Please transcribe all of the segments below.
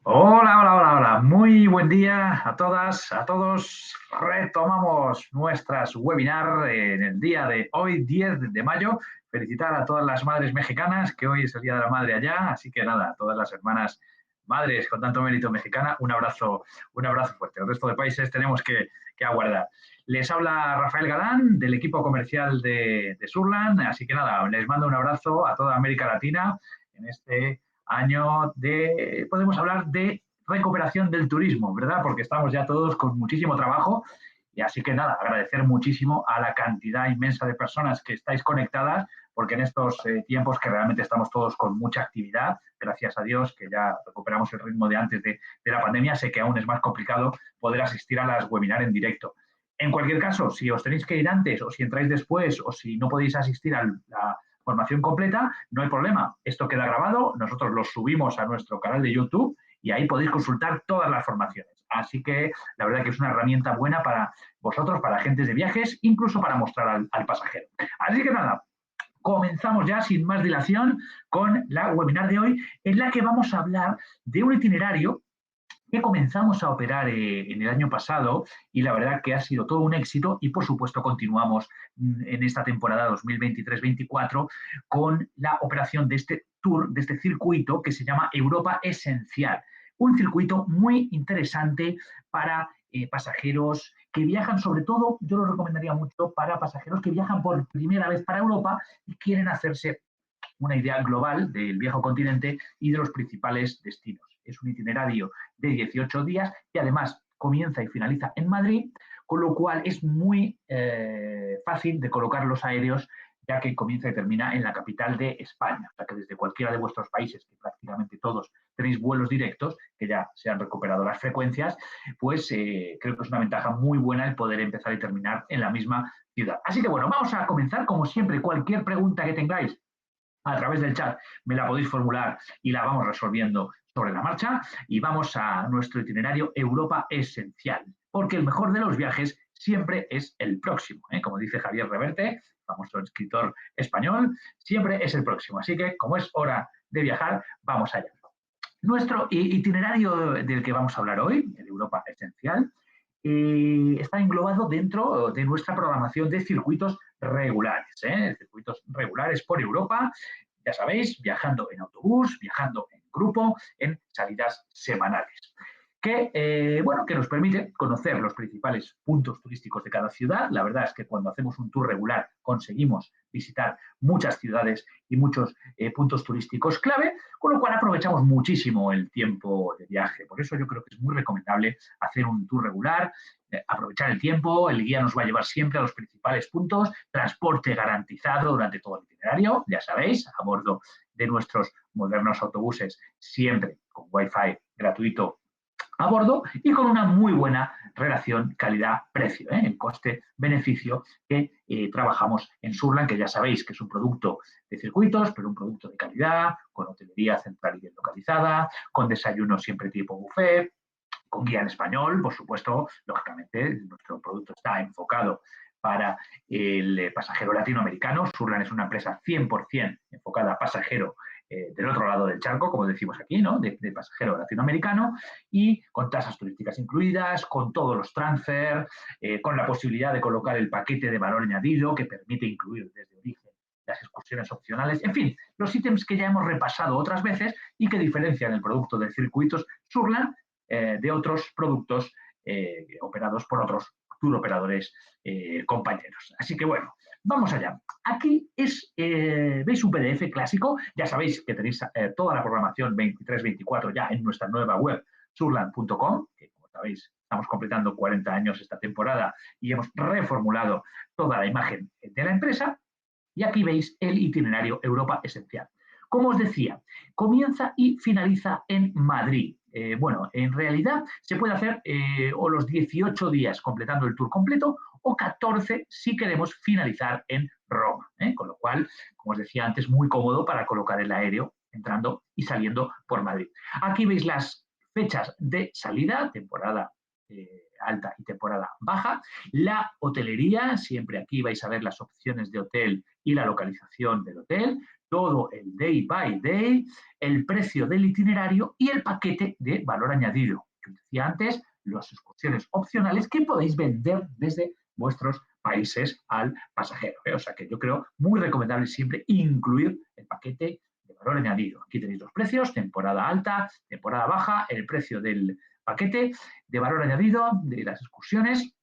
Hola, hola, hola, hola. Muy buen día a todas, a todos. Retomamos nuestras webinar en el día de hoy, 10 de mayo. Felicitar a todas las madres mexicanas, que hoy es el Día de la Madre allá. Así que nada, a todas las hermanas madres con tanto mérito mexicana, un abrazo fuerte. El resto de países tenemos que aguardar. Les habla Rafael Galán del equipo comercial de Surland. Así que nada, les mando un abrazo a toda América Latina en este año podemos hablar de recuperación del turismo, ¿verdad? Porque estamos ya todos con muchísimo trabajo y así que nada, agradecer muchísimo a la cantidad inmensa de personas que estáis conectadas, porque en estos tiempos que realmente estamos todos con mucha actividad, gracias a Dios que ya recuperamos el ritmo de antes de la pandemia, sé que aún es más complicado poder asistir a las webinars en directo. En cualquier caso, si os tenéis que ir antes o si entráis después o si no podéis asistir a la formación completa, no hay problema. Esto queda grabado, nosotros lo subimos a nuestro canal de YouTube y ahí podéis consultar todas las formaciones. Así que la verdad que es una herramienta buena para vosotros, para agentes de viajes, incluso para mostrar al pasajero. Así que nada, comenzamos ya sin más dilación con la webinar de hoy, en la que vamos a hablar de un itinerario que comenzamos a operar en el año pasado y la verdad que ha sido todo un éxito y por supuesto continuamos en esta temporada 2023-24 con la operación de este tour, de este circuito que se llama Europa Esencial. Un circuito muy interesante para pasajeros que viajan, sobre todo, yo lo recomendaría mucho para pasajeros que viajan por primera vez para Europa y quieren hacerse una idea global del viejo continente y de los principales destinos. Es un itinerario de 18 días que además comienza y finaliza en Madrid, con lo cual es muy fácil de colocar los aéreos ya que comienza y termina en la capital de España. O sea que desde cualquiera de vuestros países, que prácticamente todos tenéis vuelos directos, que ya se han recuperado las frecuencias, pues creo que es una ventaja muy buena el poder empezar y terminar en la misma ciudad. Así que bueno, vamos a comenzar como siempre. Cualquier pregunta que tengáis a través del chat me la podéis formular y la vamos resolviendo sobre la marcha y vamos a nuestro itinerario Europa Esencial, porque el mejor de los viajes siempre es el próximo, ¿eh? Como dice Javier Reverte, famoso escritor español, siempre es el próximo. Así que como es hora de viajar, vamos allá. Nuestro itinerario del que vamos a hablar hoy, el Europa Esencial, está englobado dentro de nuestra programación de circuitos regulares, circuitos regulares por Europa, ya sabéis, viajando en autobús, viajando en grupo, en salidas semanales bueno, que nos permite conocer los principales puntos turísticos de cada ciudad. La verdad es que cuando hacemos un tour regular conseguimos visitar muchas ciudades y muchos puntos turísticos clave, con lo cual aprovechamos muchísimo el tiempo de viaje. Por eso yo creo que es muy recomendable hacer un tour regular, aprovechar el tiempo, el guía nos va a llevar siempre a los principales puntos, transporte garantizado durante todo el itinerario, ya sabéis, a bordo de nuestros modernos autobuses, siempre con Wi-Fi gratuito a bordo y con una muy buena relación calidad-precio, en coste-beneficio que trabajamos en Surland, que ya sabéis que es un producto de circuitos, pero un producto de calidad, con hotelería central y bien localizada, con desayuno siempre tipo buffet, con guía en español, por supuesto, lógicamente, nuestro producto está enfocado para el pasajero latinoamericano. Surland es una empresa 100% enfocada a pasajero del otro lado del charco, como decimos aquí, ¿no? De pasajero latinoamericano, y con tasas turísticas incluidas, con todos los transfer, con la posibilidad de colocar el paquete de valor añadido que permite incluir desde origen las excursiones opcionales, en fin, los ítems que ya hemos repasado otras veces y que diferencian el producto de circuitos Surland de otros productos operados por otros tour operadores compañeros. Así que bueno, vamos allá. Aquí veis un PDF clásico, ya sabéis que tenéis toda la programación 23-24 ya en nuestra nueva web, surland.com, que como sabéis estamos completando 40 años esta temporada y hemos reformulado toda la imagen de la empresa. Y aquí veis el itinerario Europa Esencial. Como os decía, comienza y finaliza en Madrid. Bueno, en realidad se puede hacer o los 18 días completando el tour completo o 14 si queremos finalizar en Roma. Con lo cual, como os decía antes, muy cómodo para colocar el aéreo entrando y saliendo por Madrid. Aquí veis las fechas de salida, temporada alta y temporada baja. La hotelería, siempre aquí vais a ver las opciones de hotel y la localización del hotel, todo el el day by day, el precio del itinerario y el paquete de valor añadido. Que os decía antes, las excursiones opcionales que podéis vender desde vuestros países al pasajero. O sea que yo creo muy recomendable siempre incluir el paquete de valor añadido. Aquí tenéis los precios, temporada alta, temporada baja, el precio del paquete de valor añadido de las excursiones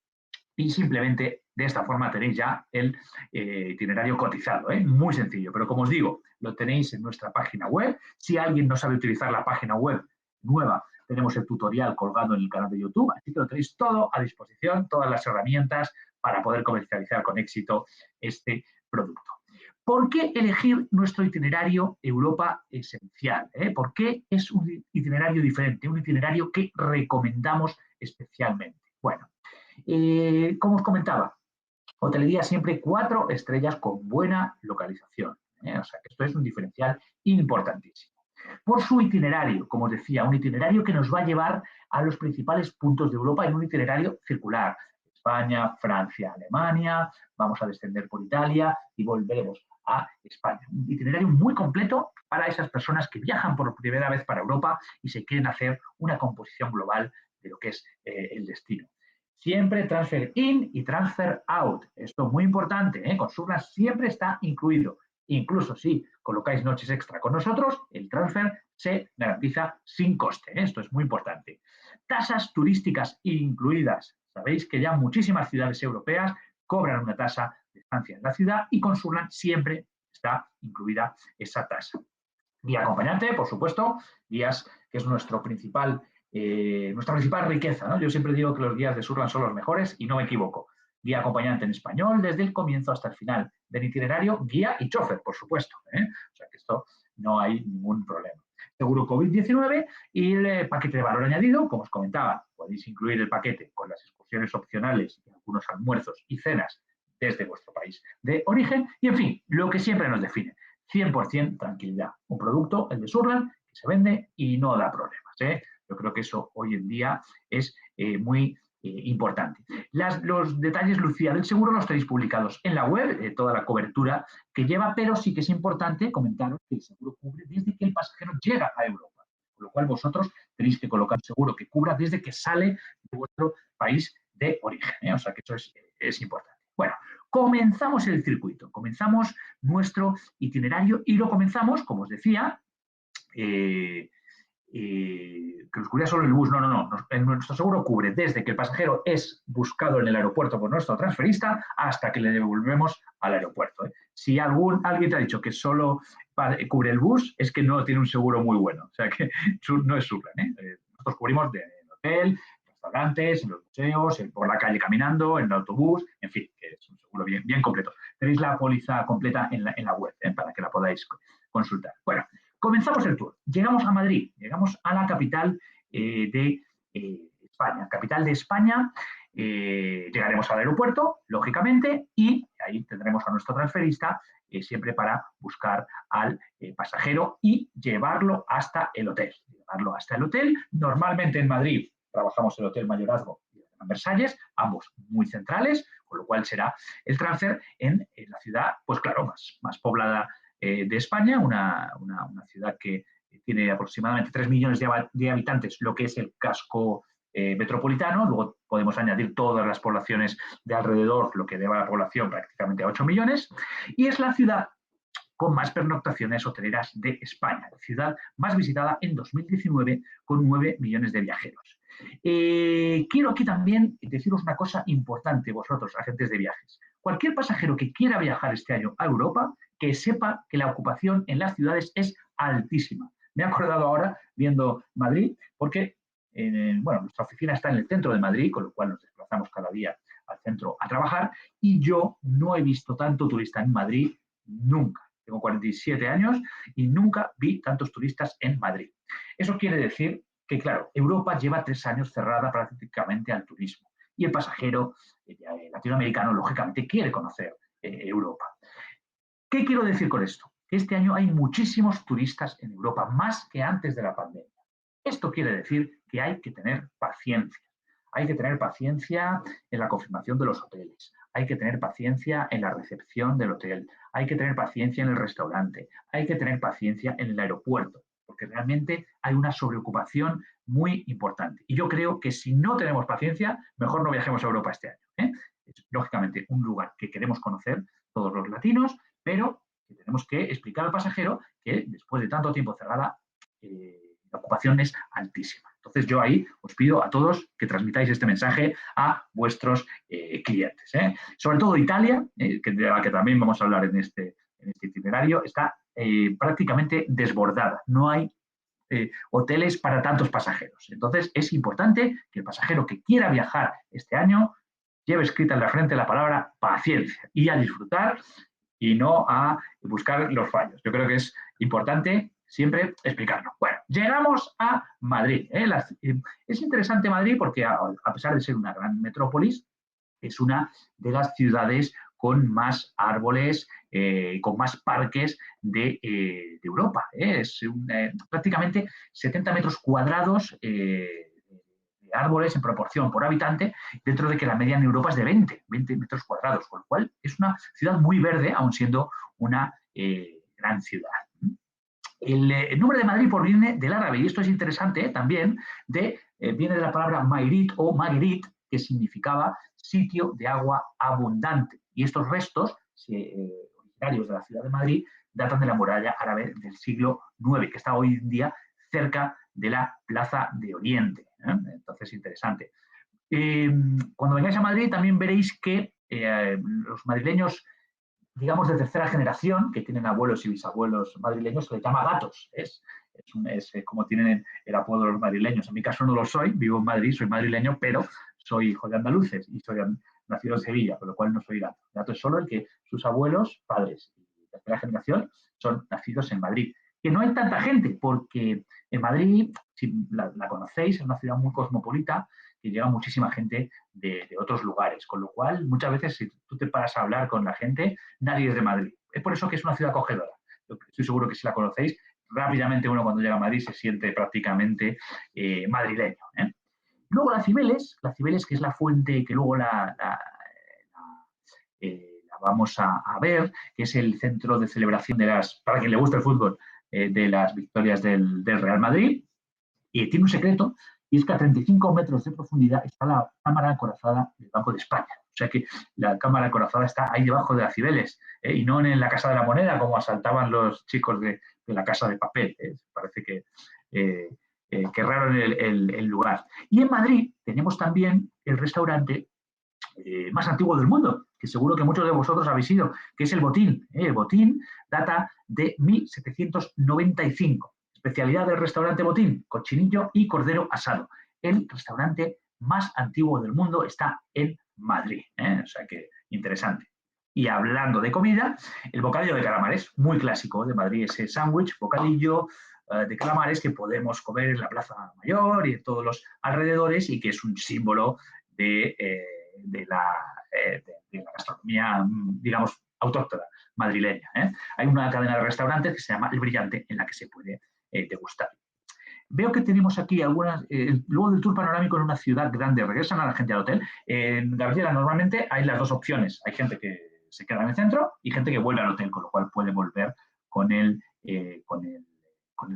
y simplemente de esta forma tenéis ya el itinerario cotizado. Muy sencillo, pero como os digo, lo tenéis en nuestra página web. Si alguien no sabe utilizar la página web nueva, tenemos el tutorial colgado en el canal de YouTube, así que lo tenéis todo a disposición, todas las herramientas para poder comercializar con éxito este producto. ¿Por qué elegir nuestro itinerario Europa Esencial? ¿Por qué es un itinerario diferente, un itinerario que recomendamos especialmente? Bueno, como os comentaba, hotelería siempre 4 estrellas con buena localización. O sea que esto es un diferencial importantísimo. Por su itinerario, como os decía, un itinerario que nos va a llevar a los principales puntos de Europa en un itinerario circular. España, Francia, Alemania, vamos a descender por Italia y volveremos a España. Un itinerario muy completo para esas personas que viajan por primera vez para Europa y se quieren hacer una composición global de lo que es el destino. Siempre transfer in y transfer out. Esto es muy importante, con Surland siempre está incluido. Incluso si colocáis noches extra con nosotros, el transfer se garantiza sin coste. Esto es muy importante. Tasas turísticas incluidas. Sabéis que ya muchísimas ciudades europeas cobran una tasa de estancia en la ciudad y con Surland siempre está incluida esa tasa. Guía acompañante, por supuesto, guías que es nuestra principal riqueza, ¿no? Yo siempre digo que los guías de Surland son los mejores y no me equivoco. Guía acompañante en español desde el comienzo hasta el final del itinerario, guía y chofer, por supuesto. O sea que esto no hay ningún problema. Seguro COVID-19 y el paquete de valor añadido, como os comentaba, podéis incluir el paquete con las excursiones opcionales y algunos almuerzos y cenas desde vuestro país de origen y, en fin, lo que siempre nos define. 100% tranquilidad. Un producto, el de Surland, que se vende y no da problemas. Yo creo que eso hoy en día es muy importante. Los detalles, Lucía, del seguro los tenéis publicados en la web, toda la cobertura que lleva, pero sí que es importante comentaros que el seguro cubre desde que el pasajero llega a Europa, con lo cual vosotros tenéis que colocar un seguro que cubra desde que sale de vuestro país de origen. O sea que eso es importante. Bueno, comenzamos el circuito, comenzamos nuestro itinerario y lo comenzamos, como os decía, que nos cubría solo el bus. No. Nuestro seguro cubre desde que el pasajero es buscado en el aeropuerto por nuestro transferista hasta que le devolvemos al aeropuerto. Si alguien te ha dicho que solo cubre el bus, es que no tiene un seguro muy bueno. O sea que no es Surland. Nosotros cubrimos en el hotel, restaurantes, en los museos, por la calle caminando, en el autobús, en fin, que es un seguro bien completo. Tenéis la póliza completa en la web para que la podáis consultar. Bueno, comenzamos el tour. Llegamos a Madrid, llegamos a la capital de España. Capital de España, llegaremos al aeropuerto, lógicamente, y ahí tendremos a nuestro transferista siempre para buscar al pasajero y llevarlo hasta el hotel. Normalmente en Madrid trabajamos el Hotel Mayorazgo y el Gran Versalles, ambos muy centrales, con lo cual será el transfer en la ciudad, pues claro, más poblada de España, una ciudad que tiene aproximadamente 3 millones de habitantes, lo que es el casco metropolitano. Luego podemos añadir todas las poblaciones de alrededor, lo que lleva la población prácticamente a 8 millones, y es la ciudad con más pernoctaciones hoteleras de España, la ciudad más visitada en 2019 con 9 millones de viajeros. Quiero aquí también deciros una cosa importante, vosotros, agentes de viajes. Cualquier pasajero que quiera viajar este año a Europa, que sepa que la ocupación en las ciudades es altísima. Me he acordado ahora, viendo Madrid, porque nuestra oficina está en el centro de Madrid, con lo cual nos desplazamos cada día al centro a trabajar, y yo no he visto tanto turista en Madrid nunca. Tengo 47 años y nunca vi tantos turistas en Madrid. Eso quiere decir que, claro, Europa lleva 3 años cerrada prácticamente al turismo y el pasajero latinoamericano, lógicamente, quiere conocer Europa. ¿Qué quiero decir con esto? Que este año hay muchísimos turistas en Europa, más que antes de la pandemia. Esto quiere decir que hay que tener paciencia. Hay que tener paciencia en la confirmación de los hoteles. hay que tener paciencia en la recepción del hotel, hay que tener paciencia en el restaurante, hay que tener paciencia en el aeropuerto, porque realmente hay una sobreocupación muy importante. Y yo creo que si no tenemos paciencia, mejor no viajemos a Europa este año, ¿eh? Es, lógicamente, un lugar que queremos conocer todos los latinos, pero que tenemos que explicar al pasajero que después de tanto tiempo cerrada, la ocupación es altísima. Entonces yo ahí os pido a todos que transmitáis este mensaje a vuestros clientes. Sobre todo Italia, de la que también vamos a hablar en este itinerario, está prácticamente desbordada. No hay hoteles para tantos pasajeros. Entonces es importante que el pasajero que quiera viajar este año lleve escrita en la frente la palabra paciencia y a disfrutar y no a buscar los fallos. Yo creo que es importante siempre explicarlo. Bueno, llegamos a Madrid. Es interesante Madrid porque a pesar de ser una gran metrópolis, es una de las ciudades con más árboles, con más parques de Europa. Es prácticamente 70 metros cuadrados de árboles en proporción por habitante, dentro de que la media en Europa es de 20 metros cuadrados, con lo cual es una ciudad muy verde, aun siendo una gran ciudad. El nombre de Madrid proviene del árabe, y esto es interesante también, viene de la palabra Mairit o Magrit, que significaba sitio de agua abundante. Y estos restos, originarios de la ciudad de Madrid, datan de la muralla árabe del siglo IX, que está hoy en día cerca de la Plaza de Oriente. Entonces, interesante. Cuando vengáis a Madrid también veréis que los madrileños, digamos, de tercera generación, que tienen abuelos y bisabuelos madrileños, se les llama gatos. Es como tienen el apodo los madrileños. En mi caso no lo soy, vivo en Madrid, soy madrileño, pero soy hijo de andaluces y soy nacido en Sevilla, por lo cual no soy gato. Gato es solo el que sus abuelos, padres y tercera generación son nacidos en Madrid. Que no hay tanta gente, porque en Madrid, si la conocéis, es una ciudad muy cosmopolita, que llega muchísima gente de otros lugares, con lo cual muchas veces si tú te paras a hablar con la gente, nadie es de Madrid. Es por eso que es una ciudad acogedora. Yo estoy seguro que si la conocéis, rápidamente uno cuando llega a Madrid se siente prácticamente madrileño. Luego la Cibeles, que es la fuente que luego la vamos a ver, que es el centro de celebración para quien le gusta el fútbol, de las victorias del Real Madrid, y tiene un secreto, y es que a 35 metros de profundidad está la cámara acorazada del Banco de España. O sea que la cámara acorazada está ahí debajo de las Cibeles, y no en la Casa de la Moneda, como asaltaban los chicos de la Casa de Papel. Parece que raro el lugar. Y en Madrid tenemos también el restaurante más antiguo del mundo, que seguro que muchos de vosotros habéis ido, que es el Botín. El Botín data de 1795. Especialidad del restaurante Botín, cochinillo y cordero asado. El restaurante más antiguo del mundo está en Madrid. O sea que interesante. Y hablando de comida, el bocadillo de calamares, muy clásico de Madrid, ese sándwich, bocadillo de calamares que podemos comer en la Plaza Mayor y en todos los alrededores, y que es un símbolo de la gastronomía, digamos, autóctona madrileña. Hay una cadena de restaurantes que se llama El Brillante, en la que se puede degustar. Veo que tenemos aquí algunas, luego del tour panorámico en una ciudad grande, regresan a la gente al hotel. En Gabriela normalmente hay las dos opciones. Hay gente que se queda en el centro y gente que vuelve al hotel, con lo cual puede volver con el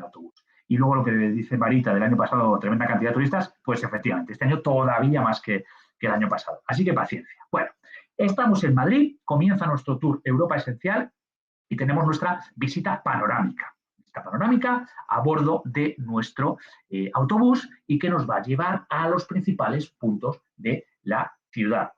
autobús. Y luego lo que dice Marita del año pasado, tremenda cantidad de turistas, pues efectivamente, este año todavía más que el año pasado. Así que paciencia. Bueno, estamos en Madrid, comienza nuestro tour Europa Esencial y tenemos nuestra visita panorámica. Panorámica a bordo de nuestro autobús y que nos va a llevar a los principales puntos de la ciudad.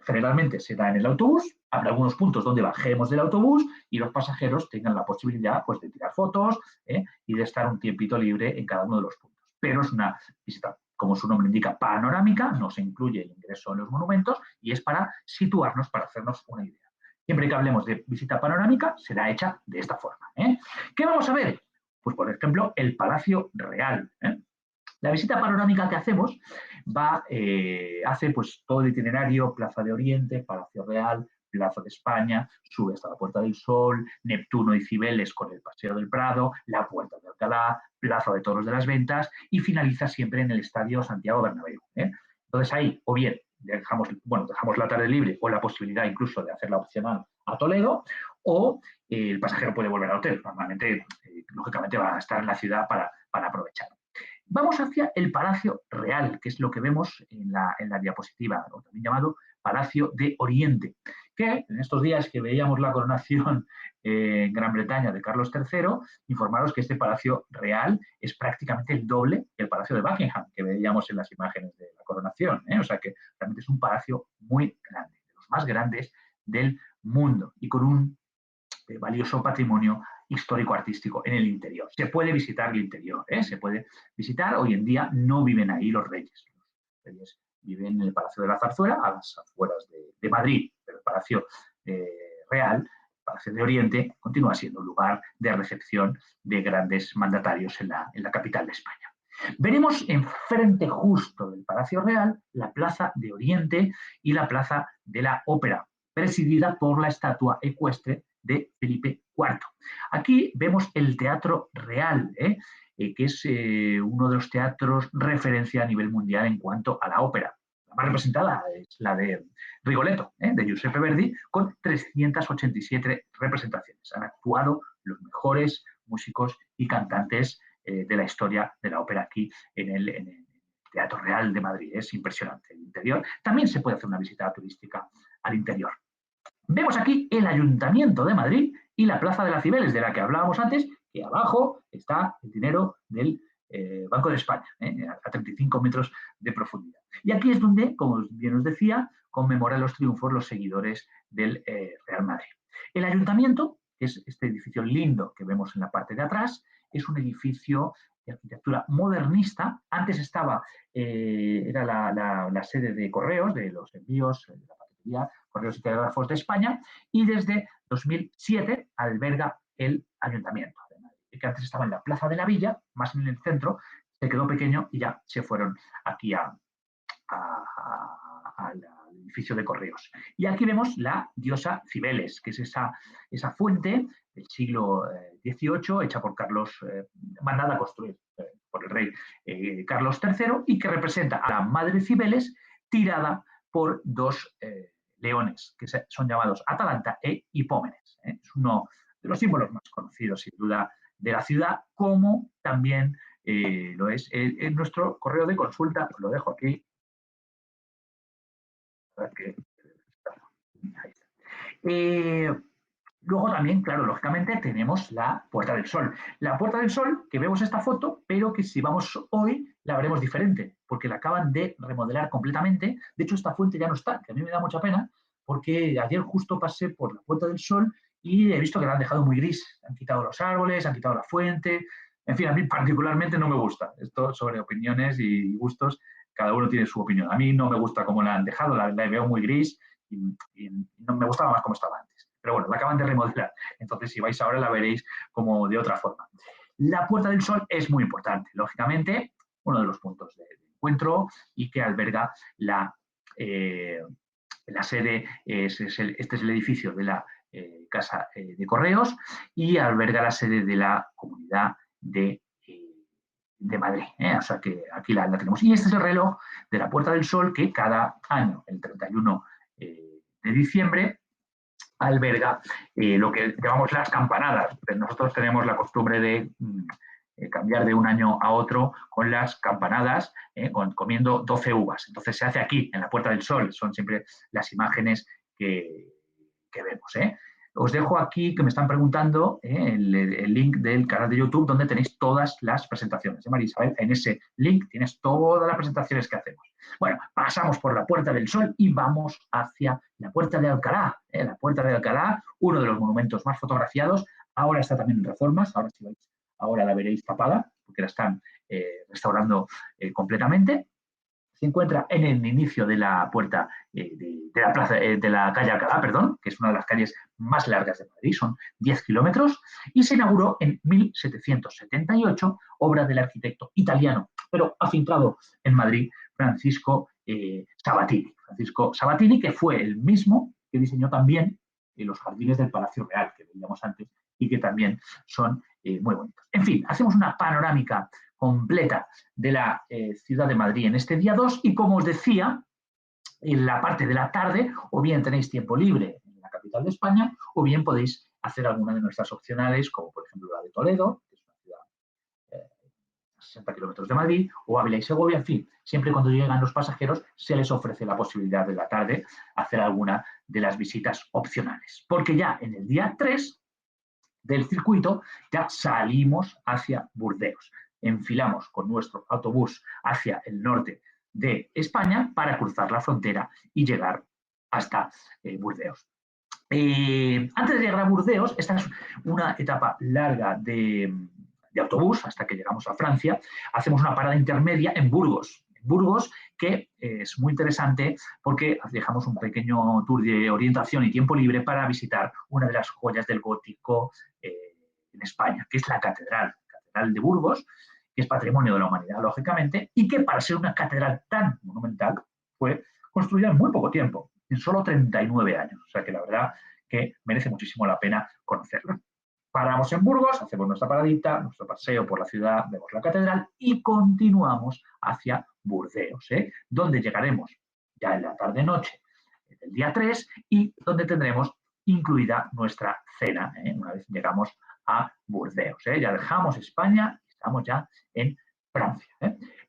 Generalmente será en el autobús, habrá algunos puntos donde bajemos del autobús y los pasajeros tengan la posibilidad, pues, de tirar fotos y de estar un tiempito libre en cada uno de los puntos. Pero es una visita, como su nombre indica, panorámica, no se incluye el ingreso en los monumentos y es para situarnos, para hacernos una idea. Siempre que hablemos de visita panorámica, será hecha de esta forma. ¿Qué vamos a ver? Pues, por ejemplo, el Palacio Real. La visita panorámica que hacemos hace pues todo el itinerario: Plaza de Oriente, Palacio Real, Plaza de España, sube hasta la Puerta del Sol, Neptuno y Cibeles con el Paseo del Prado, la Puerta de Alcalá, Plaza de Toros de las Ventas y finaliza siempre en el Estadio Santiago Bernabéu. Entonces ahí, o bien dejamos la tarde libre o la posibilidad incluso de hacerla opcional a Toledo, o el pasajero puede volver al hotel. Normalmente, lógicamente, va a estar en la ciudad para aprovechar. Vamos hacia el Palacio Real, que es lo que vemos en la diapositiva, o también llamado Palacio de Oriente, que en estos días que veíamos la coronación en Gran Bretaña de Carlos III, informaros que este Palacio Real es prácticamente el doble que el Palacio de Buckingham, que veíamos en las imágenes de la coronación. O sea que realmente es un palacio muy grande, de los más grandes del mundo, y con un valioso patrimonio histórico-artístico en el interior. Se puede visitar el interior, se puede visitar. Hoy en día no viven ahí los reyes. Los reyes viven en el Palacio de la Zarzuela, a las afueras de Madrid, pero el Palacio Real, el Palacio de Oriente, continúa siendo un lugar de recepción de grandes mandatarios en la capital de España. Veremos enfrente justo del Palacio Real la Plaza de Oriente y la Plaza de la Ópera, presidida por la estatua ecuestre de Felipe IV. Aquí vemos el Teatro Real, que es uno de los teatros referencia a nivel mundial en cuanto a la ópera. La más representada es la de Rigoletto, de Giuseppe Verdi, con 387 representaciones. Han actuado los mejores músicos y cantantes de la historia de la ópera aquí en el Teatro Real de Madrid. Es impresionante el interior. También se puede hacer una visita turística al interior. Vemos aquí el Ayuntamiento de Madrid y la Plaza de las Cibeles, de la que hablábamos antes, que abajo está el dinero del Banco de España, a 35 metros de profundidad. Y aquí es donde, como bien os decía, conmemoran los triunfos los seguidores del Real Madrid. El Ayuntamiento, que es este edificio lindo que vemos en la parte de atrás, es un edificio de arquitectura modernista. Antes era la sede de correos, de los envíos, de la paquetería, Correos y Telégrafos de España, y desde 2007 alberga el Ayuntamiento, que antes estaba en la Plaza de la Villa, más en el centro, se quedó pequeño y ya se fueron aquí al edificio de correos. Y aquí vemos la diosa Cibeles, que es esa fuente del siglo XVIII, hecha por mandada a construir por el rey Carlos III, y que representa a la madre Cibeles tirada por dos leones, que son llamados Atalanta e Hipómenes. Es uno de los símbolos más conocidos, sin duda, de la ciudad, como también lo es en nuestro correo de consulta. Os lo dejo aquí. Luego también, claro, lógicamente tenemos la Puerta del Sol. La Puerta del Sol, que vemos esta foto, pero que si vamos hoy la veremos diferente, porque la acaban de remodelar completamente. De hecho, esta fuente ya no está, que a mí me da mucha pena, porque ayer justo pasé por la Puerta del Sol y he visto que la han dejado muy gris. Han quitado los árboles, han quitado la fuente. En fin, a mí particularmente no me gusta. Esto sobre opiniones y gustos, cada uno tiene su opinión. A mí no me gusta cómo la han dejado, la veo muy gris y no me gustaba más como estaba antes. Pero bueno, la acaban de remodelar. Entonces, si vais ahora, la veréis como de otra forma. La Puerta del Sol es muy importante, lógicamente, uno de los puntos de encuentro, y que alberga la sede, este es el edificio de la Casa de Correos, y alberga la sede de la Comunidad de Madrid. O sea que aquí la tenemos. Y este es el reloj de la Puerta del Sol, que cada año, el 31 de diciembre, alberga lo que llamamos las campanadas. Nosotros tenemos la costumbre de cambiar de un año a otro con las campanadas, comiendo 12 uvas. Entonces se hace aquí, en la Puerta del Sol. Son siempre las imágenes que vemos. Os dejo aquí, que me están preguntando, el link del canal de YouTube, donde tenéis todas las presentaciones. María Isabel, en ese link tienes todas las presentaciones que hacemos. Bueno, pasamos por la Puerta del Sol y vamos hacia la Puerta de Alcalá. La Puerta de Alcalá, uno de los monumentos más fotografiados. Ahora está también en reformas. Ahora, si vais, ahora la veréis tapada, porque la están restaurando completamente. Se encuentra en el inicio de la puerta de la plaza, de la calle Alcalá, perdón, que es una de las calles más largas de Madrid, son 10 kilómetros, y se inauguró en 1778, obra del arquitecto italiano, pero afincado en Madrid, Francisco Sabatini. Francisco Sabatini, que fue el mismo que diseñó también los jardines del Palacio Real, que veíamos antes, y que también son muy bonitos. En fin, hacemos una panorámica completa de la ciudad de Madrid en este día 2, y como os decía, en la parte de la tarde, o bien tenéis tiempo libre en la capital de España, o bien podéis hacer alguna de nuestras opcionales, como por ejemplo la de Toledo, que es una ciudad a 60 kilómetros de Madrid, o Ávila y Segovia, en fin, siempre cuando llegan los pasajeros se les ofrece la posibilidad de la tarde hacer alguna de las visitas opcionales. Porque ya en el día 3 del circuito ya salimos hacia Burdeos. Enfilamos con nuestro autobús hacia el norte de España para cruzar la frontera y llegar hasta Burdeos. Antes de llegar a Burdeos, esta es una etapa larga de autobús hasta que llegamos a Francia. Hacemos una parada intermedia en Burgos. Burgos, que es muy interesante porque dejamos un pequeño tour de orientación y tiempo libre para visitar una de las joyas del gótico en España, que es la Catedral de Burgos, que es patrimonio de la humanidad, lógicamente, y que para ser una catedral tan monumental fue construida en muy poco tiempo, en solo 39 años. O sea que la verdad que merece muchísimo la pena conocerla. Paramos en Burgos, hacemos nuestra paradita, nuestro paseo por la ciudad, vemos la catedral y continuamos hacia Burdeos, donde llegaremos ya en la tarde-noche del día 3 y donde tendremos incluida nuestra cena, una vez llegamos a Burdeos. Ya dejamos España y estamos ya en Francia.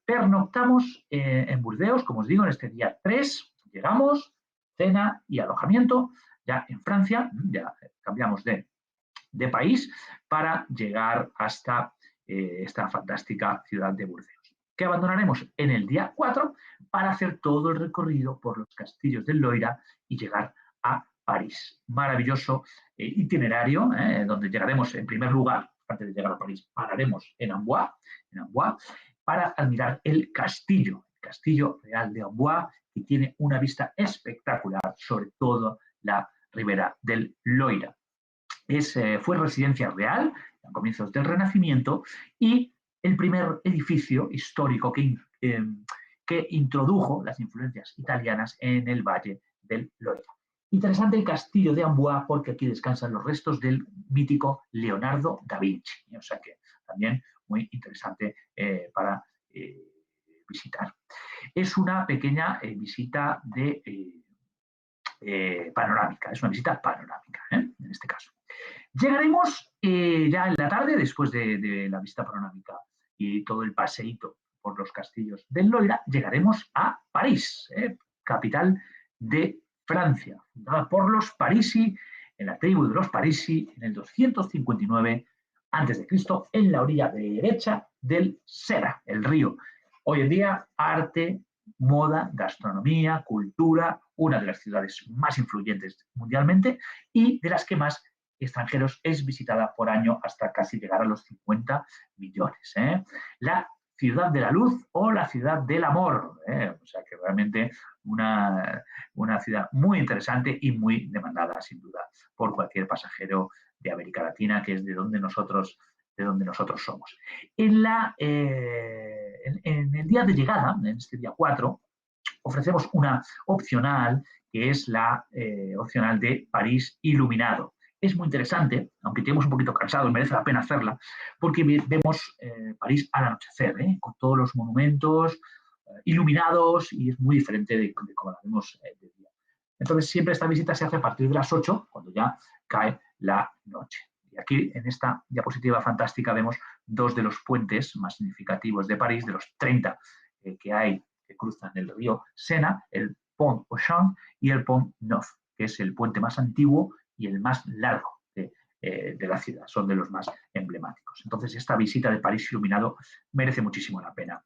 Pernoctamos en Burdeos, como os digo, en este día 3, llegamos, cena y alojamiento, ya en Francia, ya cambiamos de país para llegar hasta esta fantástica ciudad de Burdeos, que abandonaremos en el día 4 para hacer todo el recorrido por los castillos del Loira y llegar a París. Maravilloso itinerario, donde llegaremos en primer lugar, antes de llegar a París, pararemos en Amboise para admirar el Castillo Real de Amboise, que tiene una vista espectacular sobre toda la ribera del Loira. Fue residencia real a comienzos del Renacimiento y el primer edificio histórico que introdujo las influencias italianas en el Valle del Loira. Interesante el castillo de Amboise porque aquí descansan los restos del mítico Leonardo da Vinci. O sea que también muy interesante para visitar. Es una pequeña visita de panorámica, es una visita panorámica en este caso. Llegaremos ya en la tarde, después de la visita panorámica y todo el paseíto por los castillos del Loira, llegaremos a París, capital de Francia, fundada por los Parisi, en la tribu de los Parisi, en el 259 a.C., en la orilla derecha del Sena, el río. Hoy en día, arte, moda, gastronomía, cultura, una de las ciudades más influyentes mundialmente y de las que más extranjeros es visitada por año hasta casi llegar a los 50 millones. La ciudad de la luz o la ciudad del amor. O sea que realmente una ciudad muy interesante y muy demandada, sin duda, por cualquier pasajero de América Latina, que es de donde nosotros somos. En el día de llegada, en este día 4, ofrecemos una opcional, que es la opcional de París iluminado. Es muy interesante, aunque estemos un poquito cansados, merece la pena hacerla, porque vemos París al anochecer, con todos los monumentos iluminados y es muy diferente de como la vemos de día. Entonces, siempre esta visita se hace a partir de las 8, cuando ya cae la noche. Y aquí, en esta diapositiva fantástica, vemos dos de los puentes más significativos de París, de los 30 que hay, que cruzan el río Sena, el Pont aux Champs y el Pont Neuf, que es el puente más antiguo y el más largo de la ciudad, son de los más emblemáticos. Entonces, esta visita de París iluminado merece muchísimo la pena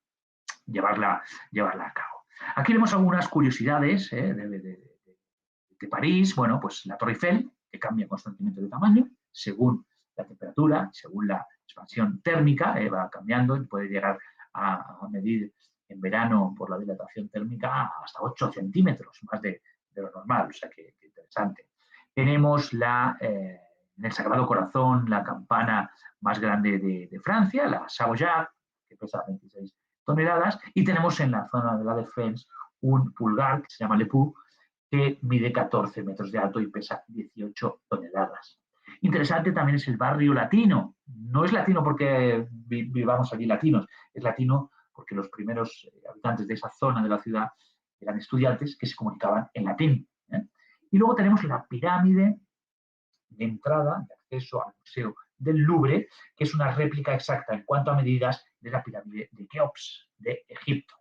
llevarla a cabo. Aquí vemos algunas curiosidades de París. Bueno, pues la Torre Eiffel, que cambia constantemente de tamaño según la temperatura, según la expansión térmica, va cambiando y puede llegar a medir en verano por la dilatación térmica hasta 8 centímetros, más de lo normal, o sea que interesante. Tenemos en el Sagrado Corazón la campana más grande de Francia, la Savoyard, que pesa 26 toneladas, y tenemos en la zona de la Défense un pulgar que se llama Le Pou, que mide 14 metros de alto y pesa 18 toneladas. Interesante también es el barrio latino. No es latino porque vivamos allí latinos, es latino porque los primeros habitantes de esa zona de la ciudad eran estudiantes que se comunicaban en latín. Y luego tenemos la pirámide de entrada, de acceso al Museo del Louvre, que es una réplica exacta en cuanto a medidas de la pirámide de Keops, de Egipto.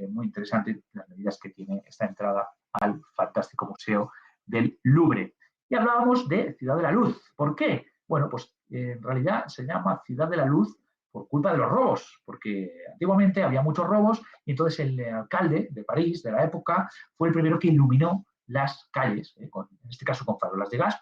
Muy interesante las medidas que tiene esta entrada al fantástico Museo del Louvre. Y hablábamos de Ciudad de la Luz. ¿Por qué? Bueno, pues en realidad se llama Ciudad de la Luz por culpa de los robos, porque antiguamente había muchos robos y entonces el alcalde de París de la época fue el primero que iluminó las calles, en este caso con farolas de gas,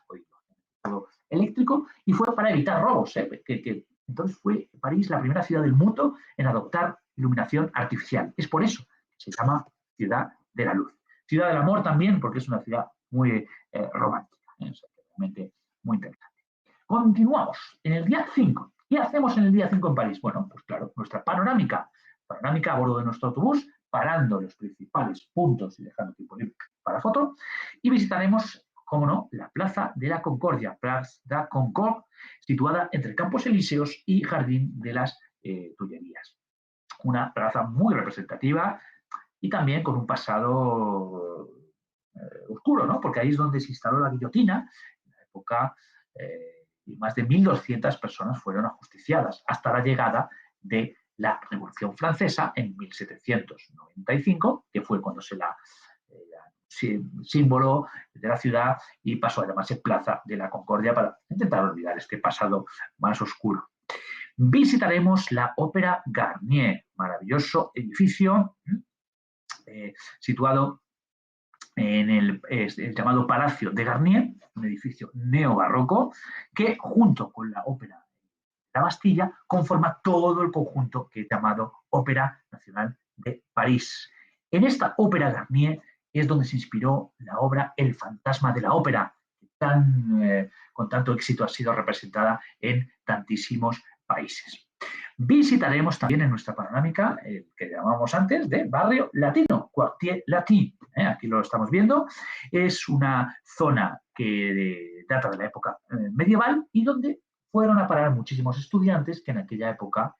eléctrico, y fue para evitar robos. Entonces fue París la primera ciudad del mundo en adoptar iluminación artificial. Es por eso que se llama Ciudad de la Luz. Ciudad del Amor también, porque es una ciudad muy romántica. O sea, realmente muy interesante. Continuamos en el día 5. ¿Qué hacemos en el día 5 en París? Bueno, pues claro, nuestra panorámica a bordo de nuestro autobús, parando en los principales puntos y dejando tiempo libre para foto, y visitaremos, como no, la Plaza de la Concordia, Place de la Concorde, situada entre Campos Elíseos y Jardín de las Tullerías. Una plaza muy representativa y también con un pasado oscuro, ¿no? Porque ahí es donde se instaló la guillotina, en la época, y más de 1.200 personas fueron ajusticiadas hasta la llegada de la Revolución Francesa en 1795, que fue cuando se la símbolo de la ciudad y pasó a llamarse Plaza de la Concordia para intentar olvidar este pasado más oscuro. Visitaremos la Ópera Garnier, maravilloso edificio situado en el llamado Palacio de Garnier, un edificio neobarroco que junto con la Ópera de la Bastilla conforma todo el conjunto que es llamado Ópera Nacional de París. En esta Ópera Garnier es donde se inspiró la obra El fantasma de la ópera, que con tanto éxito ha sido representada en tantísimos países. Visitaremos también en nuestra panorámica, el que llamamos antes de Barrio Latino, Quartier Latin. Aquí lo estamos viendo. Es una zona que data de la época medieval y donde fueron a parar muchísimos estudiantes que en aquella época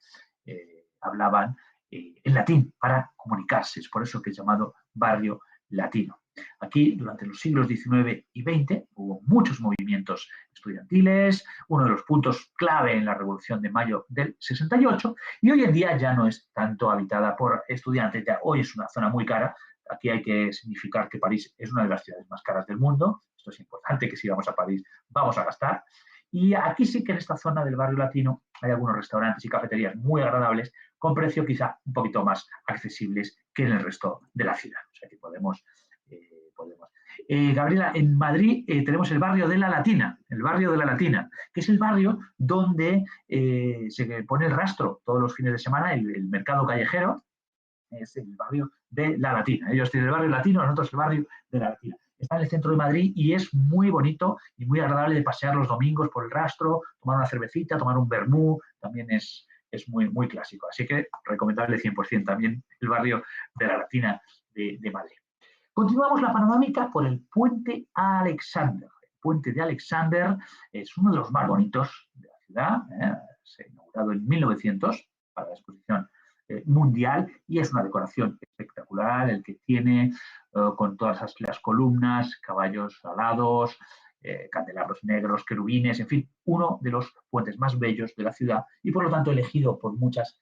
hablaban en latín para comunicarse. Es por eso que es llamado Barrio Latino. Aquí, durante los siglos XIX y XX, hubo muchos movimientos estudiantiles, uno de los puntos clave en la Revolución de Mayo del 68, y hoy en día ya no es tanto habitada por estudiantes, ya hoy es una zona muy cara. Aquí hay que significar que París es una de las ciudades más caras del mundo. Esto es importante, que si vamos a París vamos a gastar. Y aquí sí que en esta zona del Barrio Latino hay algunos restaurantes y cafeterías muy agradables, con precio quizá un poquito más accesibles que en el resto de la ciudad. O sea que podemos. Gabriela, en Madrid tenemos el barrio de la Latina, que es el barrio donde se pone el rastro todos los fines de semana, el mercado callejero, es el barrio de la Latina. Ellos tienen el barrio latino, nosotros el barrio de la Latina. Está en el centro de Madrid y es muy bonito y muy agradable de pasear los domingos por el rastro, tomar una cervecita, tomar un vermú, también es muy, muy clásico. Así que recomendable 100% también el barrio de la Latina de Madrid. Continuamos la panorámica por el Puente Alexander. El Puente de Alexander es uno de los más bonitos de la ciudad. Se ha inaugurado en 1900 para la exposición mundial y es una decoración espectacular el que tiene con todas las columnas, caballos alados, candelabros negros, querubines, en fin, uno de los puentes más bellos de la ciudad y por lo tanto elegido por muchas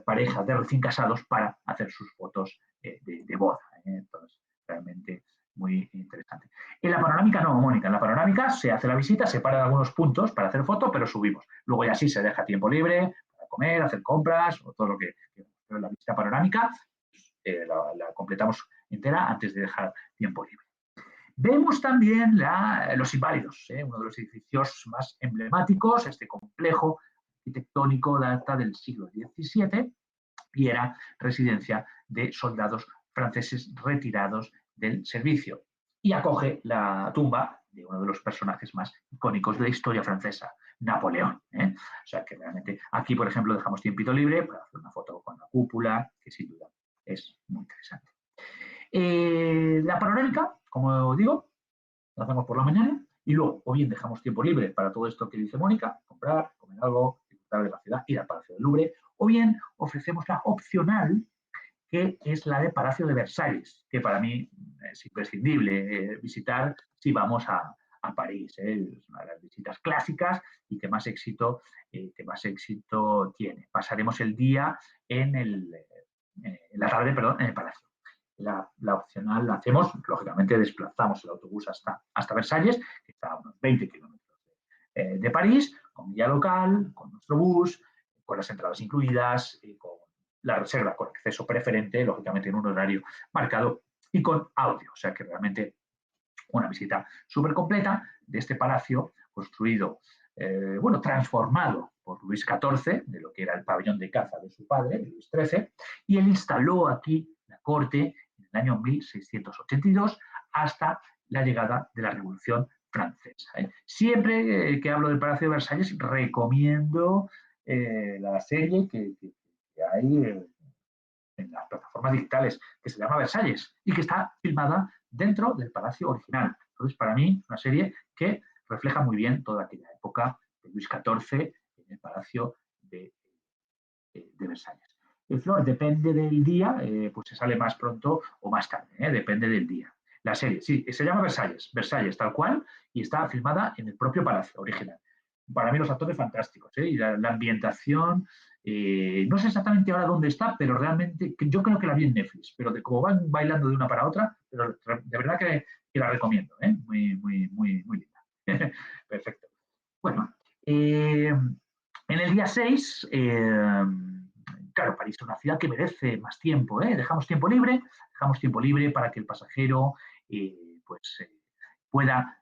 parejas de recién casados para hacer sus fotos de boda. Entonces, realmente muy interesante. En la panorámica no, Mónica, en la panorámica se hace la visita, se paran algunos puntos para hacer foto, pero subimos. Luego ya sí se deja tiempo libre para comer, hacer compras o todo lo que... Pero la visita panorámica la completamos entera antes de dejar tiempo libre. Vemos también los Inválidos, uno de los edificios más emblemáticos. Este complejo arquitectónico data del siglo XVII y era residencia de soldados franceses retirados del servicio. Y acoge la tumba de uno de los personajes más icónicos de la historia francesa, Napoleón. O sea que realmente aquí, por ejemplo, dejamos tiempito libre para hacer una foto con la cúpula, que sin duda es muy interesante. La panorámica, como digo, la hacemos por la mañana y luego o bien dejamos tiempo libre para todo esto que dice Mónica, comprar, comer algo, disfrutar de la ciudad, ir al Palacio del Louvre, o bien ofrecemos la opcional que es la de Palacio de Versalles, que para mí es imprescindible visitar si vamos a París. Es una de las visitas clásicas y que más éxito tiene. Pasaremos el día la tarde, perdón, en el Palacio. La opcional la hacemos, lógicamente desplazamos el autobús hasta Versalles, que está a unos 20 kilómetros de París, con guía local, con nuestro bus, con las entradas incluidas, con la reserva con acceso preferente, lógicamente en un horario marcado y con audio. O sea que realmente una visita súper completa de este palacio construido, transformado por Luis XIV, de lo que era el pabellón de caza de su padre, Luis XIII, y él instaló aquí la corte en el año 1682 hasta la llegada de la Revolución Francesa. Siempre que hablo del Palacio de Versalles recomiendo la serie que hay en las plataformas digitales, que se llama Versalles y que está filmada dentro del palacio original. Entonces, para mí, una serie que refleja muy bien toda aquella época de Luis XIV en el palacio de Versalles. El Flor depende del día, pues se sale más pronto o más tarde, depende del día. La serie, sí, se llama Versalles, Versalles tal cual, y está filmada en el propio palacio original. Para mí los actores fantásticos, y la ambientación, no sé exactamente ahora dónde está, pero realmente yo creo que la vi en Netflix, pero como van bailando de una para otra, pero de verdad que la recomiendo, muy, muy, muy, muy linda. Perfecto. Bueno, en el día 6, claro, París es una ciudad que merece más tiempo, dejamos tiempo libre para que el pasajero pueda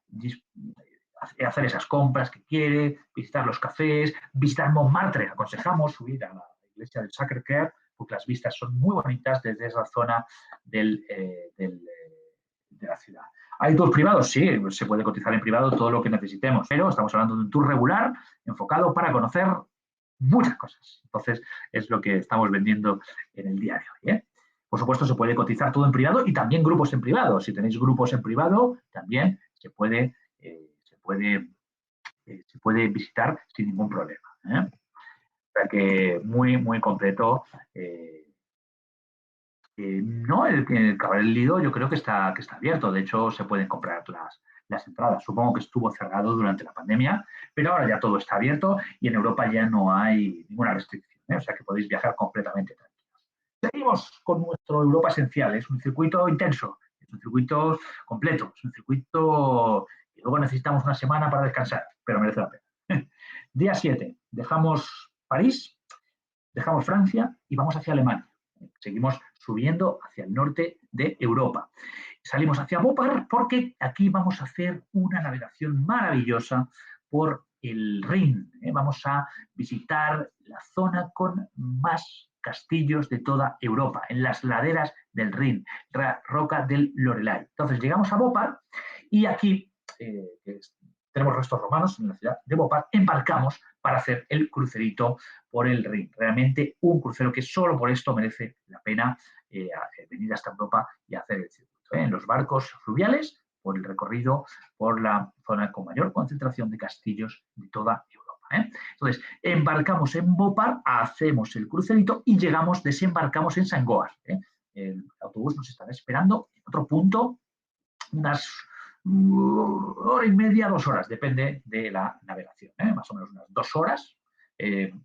hacer esas compras que quiere, visitar los cafés, visitar Montmartre. Aconsejamos subir a la iglesia del Sacré-Cœur porque las vistas son muy bonitas desde esa zona de la ciudad. ¿Hay tours privados? Sí, se puede cotizar en privado todo lo que necesitemos, pero estamos hablando de un tour regular enfocado para conocer muchas cosas. Entonces, es lo que estamos vendiendo en el día de hoy. Por supuesto, se puede cotizar todo en privado y también grupos en privado. Si tenéis grupos en privado, también se puede visitar sin ningún problema. O sea que muy, muy completo. No, el Cabaret Lido yo creo que está abierto. De hecho, se pueden comprar las entradas. Supongo que estuvo cerrado durante la pandemia, pero ahora ya todo está abierto y en Europa ya no hay ninguna restricción. O sea que podéis viajar completamente tranquilos. Seguimos con nuestro Europa Esencial. Es un circuito intenso, es un circuito completo, es un circuito y luego necesitamos una semana para descansar, pero merece la pena. Día 7, dejamos París, dejamos Francia y vamos hacia Alemania. Seguimos subiendo hacia el norte de Europa. Salimos hacia Mopar porque aquí vamos a hacer una navegación maravillosa por el Rin. Vamos a visitar la zona con más castillos de toda Europa, en las laderas del Rin, roca del Lorelay. Entonces llegamos a Mopar y aquí tenemos restos romanos en la ciudad de Mopar, embarcamos para hacer el crucerito por el Rin. Realmente un crucero que solo por esto merece la pena venir hasta Europa y hacer el circuito. En los barcos fluviales, por el recorrido por la zona con mayor concentración de castillos de toda Europa. Entonces, embarcamos en Mopar, hacemos el crucerito y desembarcamos en Saint-Goard. El autobús nos estará esperando en otro punto, unas hora y media, 2 horas, depende de la navegación, más o menos unas 2 horas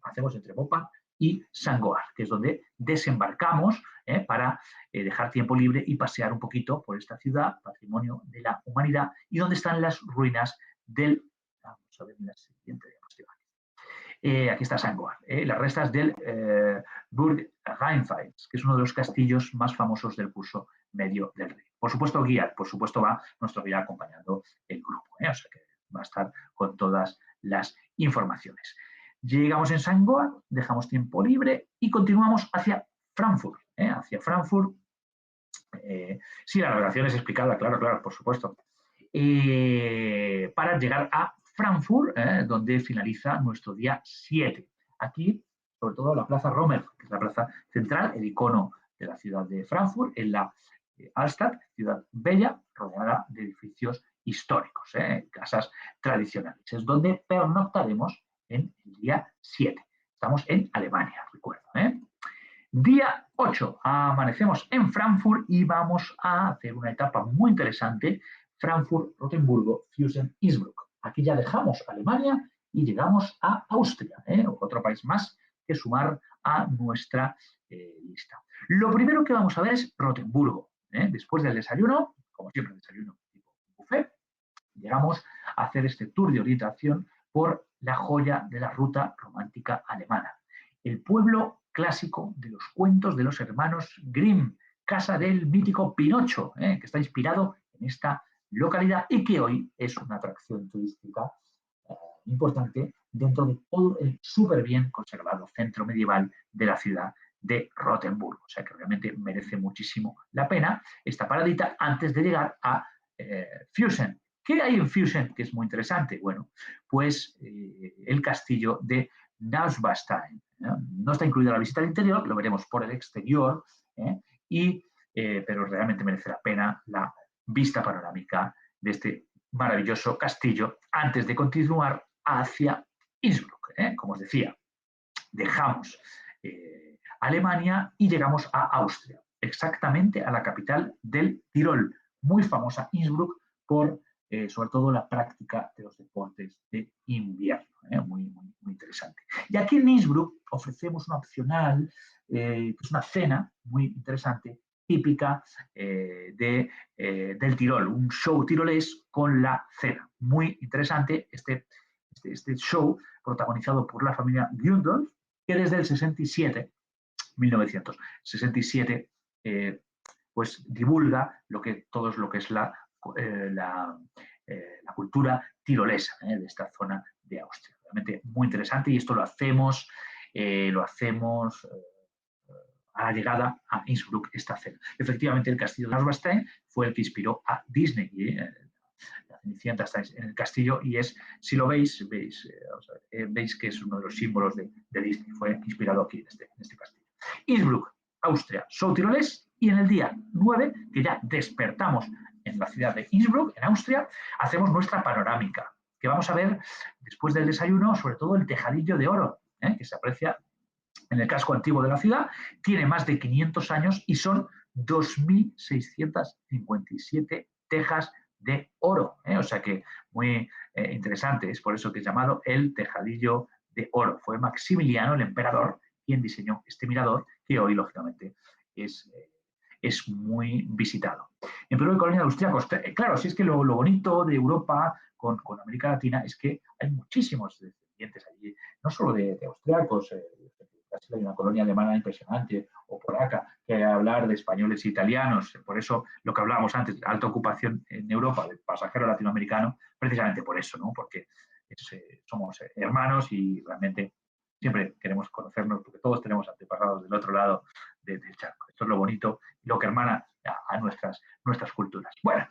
hacemos entre Mopar y Saint-Goard, que es donde desembarcamos para dejar tiempo libre y pasear un poquito por esta ciudad, patrimonio de la humanidad, y donde están las ruinas del... Vamos a ver en la siguiente diapositiva. Aquí está Saint-Goard, las restas del Burg Rheinfels, que es uno de los castillos más famosos del curso medio del Rin. Por supuesto, guía, por supuesto va nuestro guía acompañando el grupo, o sea que va a estar con todas las informaciones. Llegamos en Saint-Goard, dejamos tiempo libre y continuamos hacia Frankfurt. Hacia Frankfurt. Sí, la navegación es explicada, claro, por supuesto. Para llegar a Frankfurt, donde finaliza nuestro día 7. Aquí, sobre todo, la Plaza Rommel, que es la plaza central, el icono de la ciudad de Frankfurt, en la Altstadt, ciudad bella, rodeada de edificios históricos, casas tradicionales. Es donde pernoctaremos en el día 7. Estamos en Alemania, recuerdo. Día 8, amanecemos en Frankfurt y vamos a hacer una etapa muy interesante, Frankfurt, Rotemburgo, Füssen, Innsbruck. Aquí ya dejamos Alemania y llegamos a Austria, otro país más que sumar a nuestra lista. Lo primero que vamos a ver es Rotemburgo. Después del desayuno, como siempre, desayuno tipo buffet, llegamos a hacer este tour de orientación por la joya de la ruta romántica alemana. El pueblo clásico de los cuentos de los hermanos Grimm, casa del mítico Pinocho, que está inspirado en esta localidad y que hoy es una atracción turística importante dentro de todo el súper bien conservado centro medieval de la ciudad de Rotemburgo. O sea que realmente merece muchísimo la pena esta paradita antes de llegar a Füssen. ¿Qué hay en Füssen que es muy interesante? Bueno, pues el castillo de Neuschwanstein. No está incluida la visita al interior, lo veremos por el exterior, pero realmente merece la pena la vista panorámica de este maravilloso castillo antes de continuar hacia Innsbruck. Como os decía, dejamos Alemania y llegamos a Austria, exactamente a la capital del Tirol, muy famosa Innsbruck por sobre todo la práctica de los deportes de invierno, muy interesante. Y aquí en Innsbruck ofrecemos una opcional, que es una cena muy interesante, típica del Tirol, un show tirolés con la cena. Muy interesante este show protagonizado por la familia Gundolf, que desde el 1967, pues divulga todo lo que es la cultura tirolesa de esta zona de Austria. Realmente muy interesante y esto lo hacemos a la llegada a Innsbruck esta cena. Efectivamente, el castillo de Neuschwanstein fue el que inspiró a Disney. La Cenicienta está en el castillo y si lo veis que es uno de los símbolos de Disney. Fue inspirado aquí en este castillo. Innsbruck, Austria, show tirolés, y en el día 9, que ya despertamos en la ciudad de Innsbruck, en Austria, hacemos nuestra panorámica, que vamos a ver después del desayuno, sobre todo el tejadillo de oro, que se aprecia en el casco antiguo de la ciudad, tiene más de 500 años y son 2.657 tejas de oro. O sea que muy interesante, es por eso que es llamado el tejadillo de oro. Fue Maximiliano, el emperador, quien diseñó este mirador, que hoy, lógicamente, es muy visitado. Emperador y colonia de austriacos. Claro, si es que lo bonito de Europa con América Latina es que hay muchísimos descendientes allí, no solo de austriacos, hay una colonia alemana impresionante, o polaca, que hablar de españoles e italianos. Por eso lo que hablábamos antes, alta ocupación en Europa del pasajero latinoamericano, precisamente por eso, ¿no? Porque somos hermanos y realmente siempre queremos conocernos porque todos tenemos antepasados del otro lado del charco. Esto es lo bonito, lo que hermana a nuestras culturas. Bueno,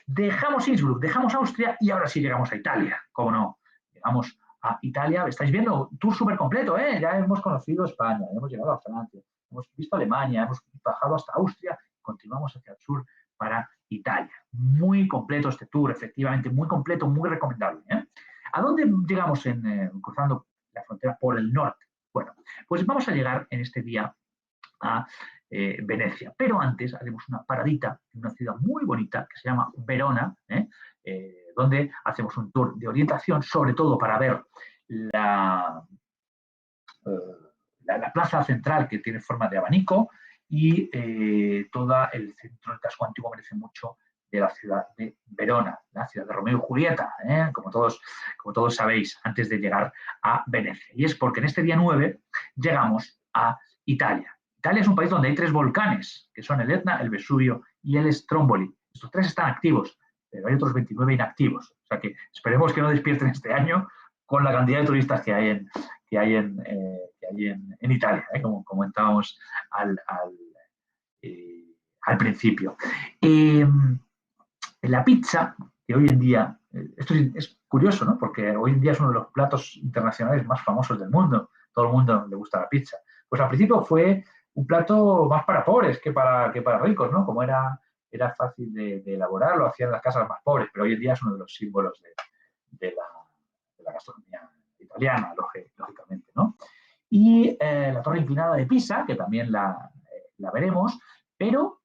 dejamos Innsbruck, dejamos Austria y ahora sí llegamos a Italia, ¿cómo no? Llegamos a Italia, estáis viendo, tour súper completo, ya hemos conocido España, hemos llegado a Francia, hemos visto Alemania, hemos bajado hasta Austria, continuamos hacia el sur para Italia. Muy completo este tour, efectivamente, muy completo, muy recomendable. ¿A dónde llegamos cruzando la frontera por el norte? Bueno, pues vamos a llegar en este día a Venecia, pero antes haremos una paradita en una ciudad muy bonita que se llama Verona, donde hacemos un tour de orientación, sobre todo para ver la plaza central, que tiene forma de abanico, y todo el centro del casco antiguo merece mucho de la ciudad de Verona, la ciudad de Romeo y Julieta, como todos sabéis, antes de llegar a Venecia. Y es porque en este día 9 llegamos a Italia. Italia es un país donde hay 3 volcanes, que son el Etna, el Vesubio y el Stromboli. Estos 3 están activos, pero hay otros 29 inactivos. O sea que esperemos que no despierten este año con la cantidad de turistas que hay en Italia, como comentábamos al principio. La pizza, que hoy en día, esto es curioso, ¿no? Porque hoy en día es uno de los platos internacionales más famosos del mundo. Todo el mundo le gusta la pizza. Pues al principio fue un plato más para pobres que para ricos, ¿no? Como era fácil de elaborar, lo hacían las casas más pobres, pero hoy en día es uno de los símbolos de la gastronomía italiana, lógicamente, ¿no? y la Torre Inclinada de Pisa, que también la veremos, pero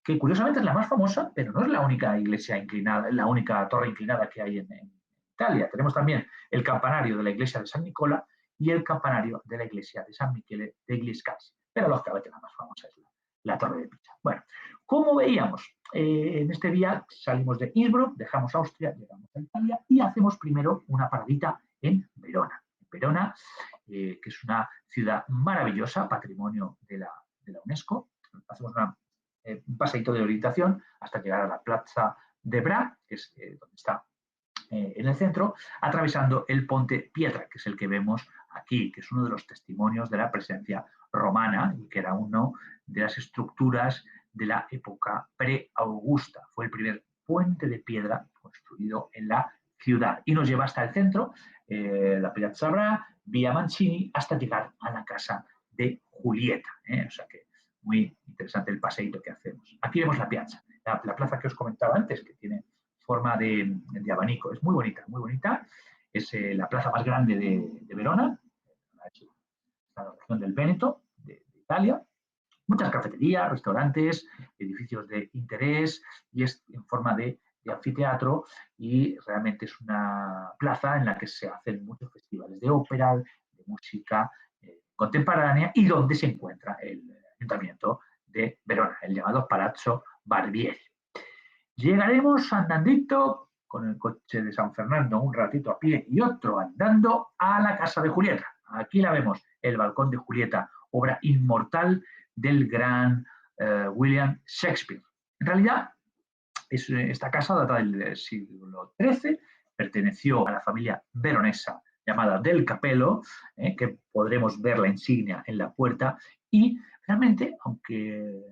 que curiosamente es la más famosa, pero no es la única iglesia inclinada, la única torre inclinada que hay en Italia. Tenemos también el campanario de la iglesia de San Nicola y el campanario de la iglesia de San Michele degli Scassi. Pero lógicamente la más famosa es la Torre de Pisa. Bueno, como veíamos, en este día salimos de Innsbruck, dejamos Austria, llegamos a Italia y hacemos primero una paradita en Verona. Verona, que es una ciudad maravillosa, patrimonio de la UNESCO. Hacemos un paseíto de orientación hasta llegar a la Plaza de Bra, que es donde está en el centro, atravesando el Ponte Pietra, que es el que vemos aquí, que es uno de los testimonios de la presencia romana y que era uno de las estructuras de la época pre-augusta. Fue el primer puente de piedra construido en la ciudad y nos lleva hasta el centro, la Piazza Bra, Via Mancini, hasta llegar a la casa de Julieta. O sea que muy interesante el paseíto que hacemos. Aquí vemos la piazza, la plaza que os comentaba antes, que tiene forma de abanico. Es muy bonita, muy bonita. Es la plaza más grande de Verona, la región del Véneto, de Italia. Muchas cafeterías, restaurantes, edificios de interés y es en forma de anfiteatro y realmente es una plaza en la que se hacen muchos festivales de ópera, de música contemporánea y donde se encuentra el ayuntamiento de Verona, el llamado Palazzo Barbieri. Llegaremos andandito con el coche de San Fernando, un ratito a pie y otro andando a la casa de Julieta. Aquí la vemos, el balcón de Julieta, obra inmortal del gran William Shakespeare. En realidad, esta casa data del siglo XIII, perteneció a la familia veronesa llamada Del Capello, que podremos ver la insignia en la puerta, y realmente, aunque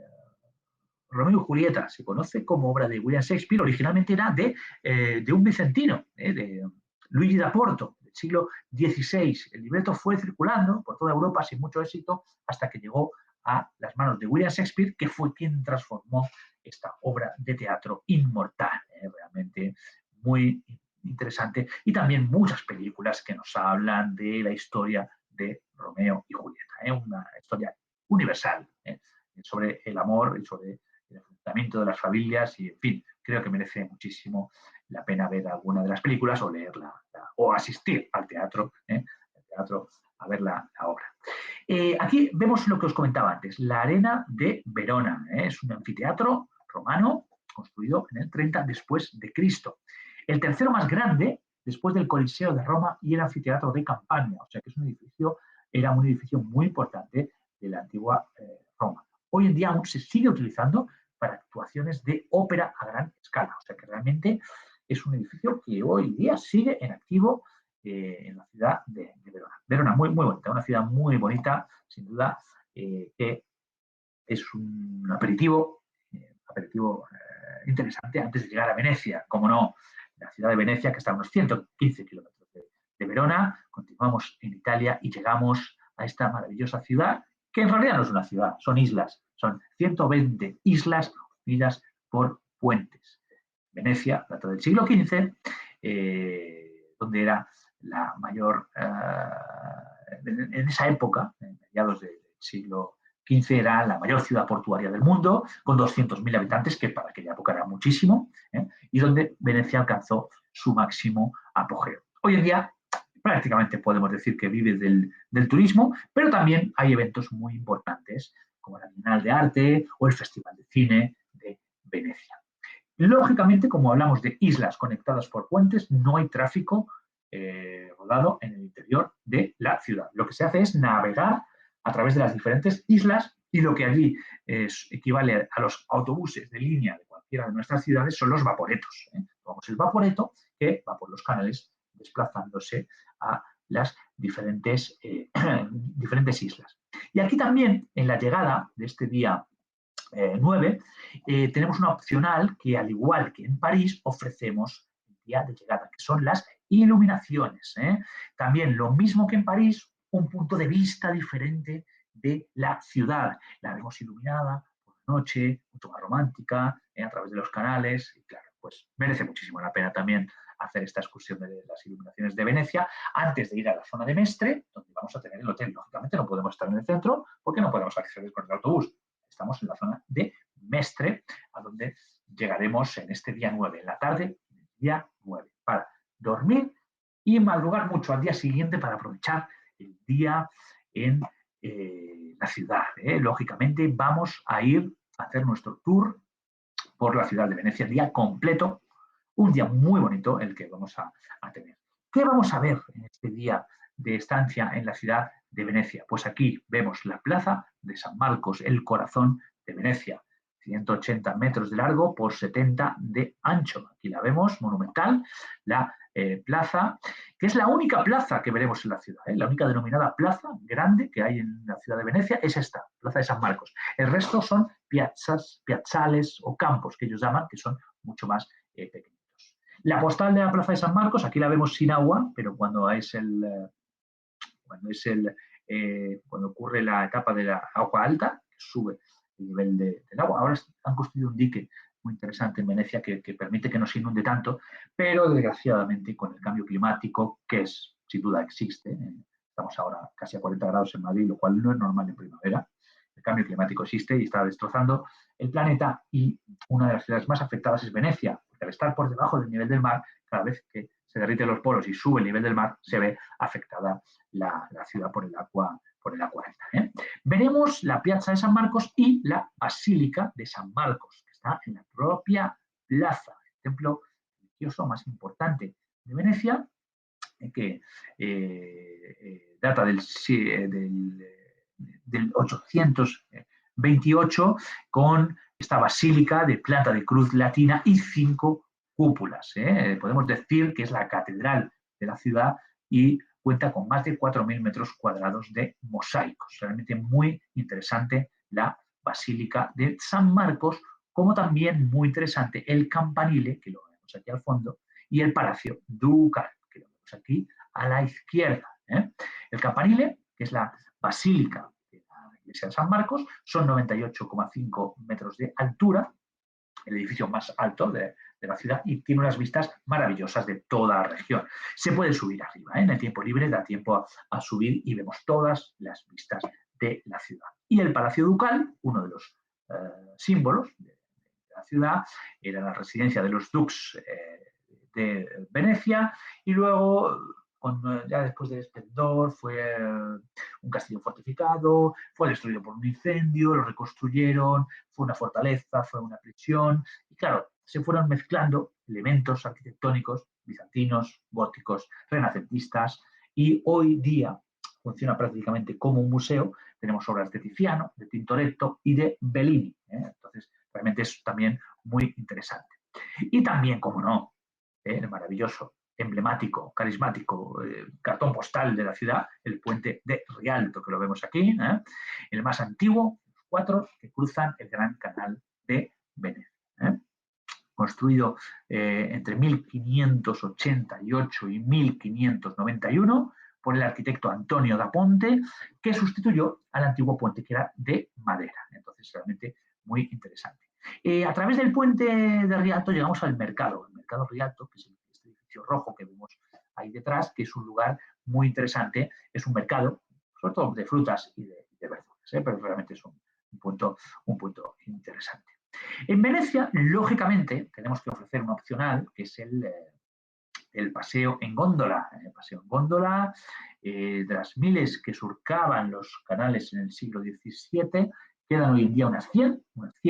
Romeo y Julieta se conoce como obra de William Shakespeare, originalmente era de un vicentino, de Luigi da Porto, del siglo XVI. El libreto fue circulando por toda Europa sin mucho éxito hasta que llegó a las manos de William Shakespeare, que fue quien transformó esta obra de teatro inmortal, realmente muy interesante, y también muchas películas que nos hablan de la historia de Romeo y Julieta, una historia universal sobre el amor y sobre el enfrentamiento de las familias y, en fin, creo que merece muchísimo la pena ver alguna de las películas o leerla o asistir al teatro a ver la obra. Aquí vemos lo que os comentaba antes, la Arena de Verona. Es un anfiteatro romano construido en el 30 después de Cristo. El tercero más grande después del Coliseo de Roma y el anfiteatro de Campania. O sea que es era un edificio muy importante de la antigua Roma. Hoy en día aún se sigue utilizando para actuaciones de ópera a gran escala. O sea que realmente es un edificio que hoy día sigue en activo en la ciudad de Verona. Verona, muy, muy bonita, una ciudad muy bonita, sin duda, que es un aperitivo interesante antes de llegar a Venecia. Como no, la ciudad de Venecia, que está a unos 115 kilómetros de Verona, continuamos en Italia y llegamos a esta maravillosa ciudad, que en realidad no es una ciudad, son islas, son 120 islas unidas por puentes. Venecia data del siglo XV, donde era la mayor, en esa época, en mediados del siglo XV, era la mayor ciudad portuaria del mundo, con 200.000 habitantes, que para aquella época era muchísimo, y donde Venecia alcanzó su máximo apogeo. Hoy en día prácticamente podemos decir que vive del turismo, pero también hay eventos muy importantes, como la Bienal de Arte o el Festival de Cine de Venecia. Lógicamente, como hablamos de islas conectadas por puentes, no hay tráfico rodado en el interior de la ciudad. Lo que se hace es navegar a través de las diferentes islas y lo que allí equivale a los autobuses de línea de cualquiera de nuestras ciudades son los vaporetos. Tomamos el vaporeto que va por los canales desplazándose a las diferentes islas. Y aquí también, en la llegada de este día 9, tenemos una opcional que, al igual que en París, ofrecemos el día de llegada, que son las iluminaciones. También, lo mismo que en París, un punto de vista diferente de la ciudad. La vemos iluminada por la noche, mucho más romántica, a través de los canales, y claro, pues merece muchísimo la pena también hacer esta excursión de las iluminaciones de Venecia antes de ir a la zona de Mestre, donde vamos a tener el hotel. Lógicamente no podemos estar en el centro porque no podemos acceder con el autobús. Estamos en la zona de Mestre, a donde llegaremos en este día 9, en la tarde, día 9, para dormir y madrugar mucho al día siguiente para aprovechar el día en la ciudad. Lógicamente vamos a ir a hacer nuestro tour por la ciudad de Venecia, el día completo, un día muy bonito el que vamos a tener. ¿Qué vamos a ver en este día de estancia en la ciudad de Venecia? Pues aquí vemos la plaza de San Marcos, el corazón de Venecia, 180 metros de largo por 70 de ancho. Aquí la vemos, monumental, la plaza, que es la única plaza que veremos en la ciudad. La única denominada plaza grande que hay en la ciudad de Venecia es esta, Plaza de San Marcos. El resto son piazzales o campos, que ellos llaman, que son mucho más pequeños. La postal de la Plaza de San Marcos, aquí la vemos sin agua, pero cuando ocurre la etapa de la agua alta, sube el nivel del agua. Ahora han construido un dique muy interesante en Venecia que permite que no se inunde tanto, pero desgraciadamente con el cambio climático, que sin duda existe, estamos ahora casi a 40 grados en Madrid, lo cual no es normal en primavera, el cambio climático existe y está destrozando el planeta, y una de las ciudades más afectadas es Venecia, porque al estar por debajo del nivel del mar, cada vez que se derriten los polos y sube el nivel del mar, se ve afectada la ciudad por el agua alta. Veremos la Piazza de San Marcos y la Basílica de San Marcos, que está en la propia plaza, el templo religioso más importante de Venecia, que data del 828, con esta basílica de planta de cruz latina y 5 cúpulas. Podemos decir que es la catedral de la ciudad y cuenta con más de 4.000 metros cuadrados de mosaicos. Realmente muy interesante la Basílica de San Marcos, como también muy interesante el campanile, que lo vemos aquí al fondo, y el Palacio Ducal, que lo vemos aquí a la izquierda. El campanile, que es la basílica de la iglesia de San Marcos, son 98,5 metros de altura, el edificio más alto de la ciudad, y tiene unas vistas maravillosas de toda la región. Se puede subir arriba, en el tiempo libre da tiempo a subir y vemos todas las vistas de la ciudad. Y el Palacio Ducal, uno de los símbolos de la ciudad, era la residencia de los dux de Venecia, y luego, ya después del esplendor, fue un castillo fortificado, fue destruido por un incendio, lo reconstruyeron, fue una fortaleza, fue una prisión, y claro, se fueron mezclando elementos arquitectónicos bizantinos, góticos, renacentistas, y hoy día funciona prácticamente como un museo. Tenemos obras de Tiziano, de Tintoretto y de Bellini. Entonces, realmente es también muy interesante. Y también, como no, el maravilloso, emblemático, carismático cartón postal de la ciudad, el puente de Rialto, que lo vemos aquí, el más antiguo, los 4 que cruzan el Gran Canal de Venecia. Construido entre 1588 y 1591 por el arquitecto Antonio da Ponte, que sustituyó al antiguo puente que era de madera. Entonces, realmente muy interesante. A través del puente de Rialto llegamos al mercado. El mercado Rialto, que es este edificio rojo que vemos ahí detrás, que es un lugar muy interesante. Es un mercado, sobre todo de frutas y de verduras, pero realmente es un punto interesante. En Venecia, lógicamente, tenemos que ofrecer un opcional, que es el paseo en góndola. El paseo en góndola, de las miles que surcaban los canales en el siglo XVII, quedan hoy en día unas 100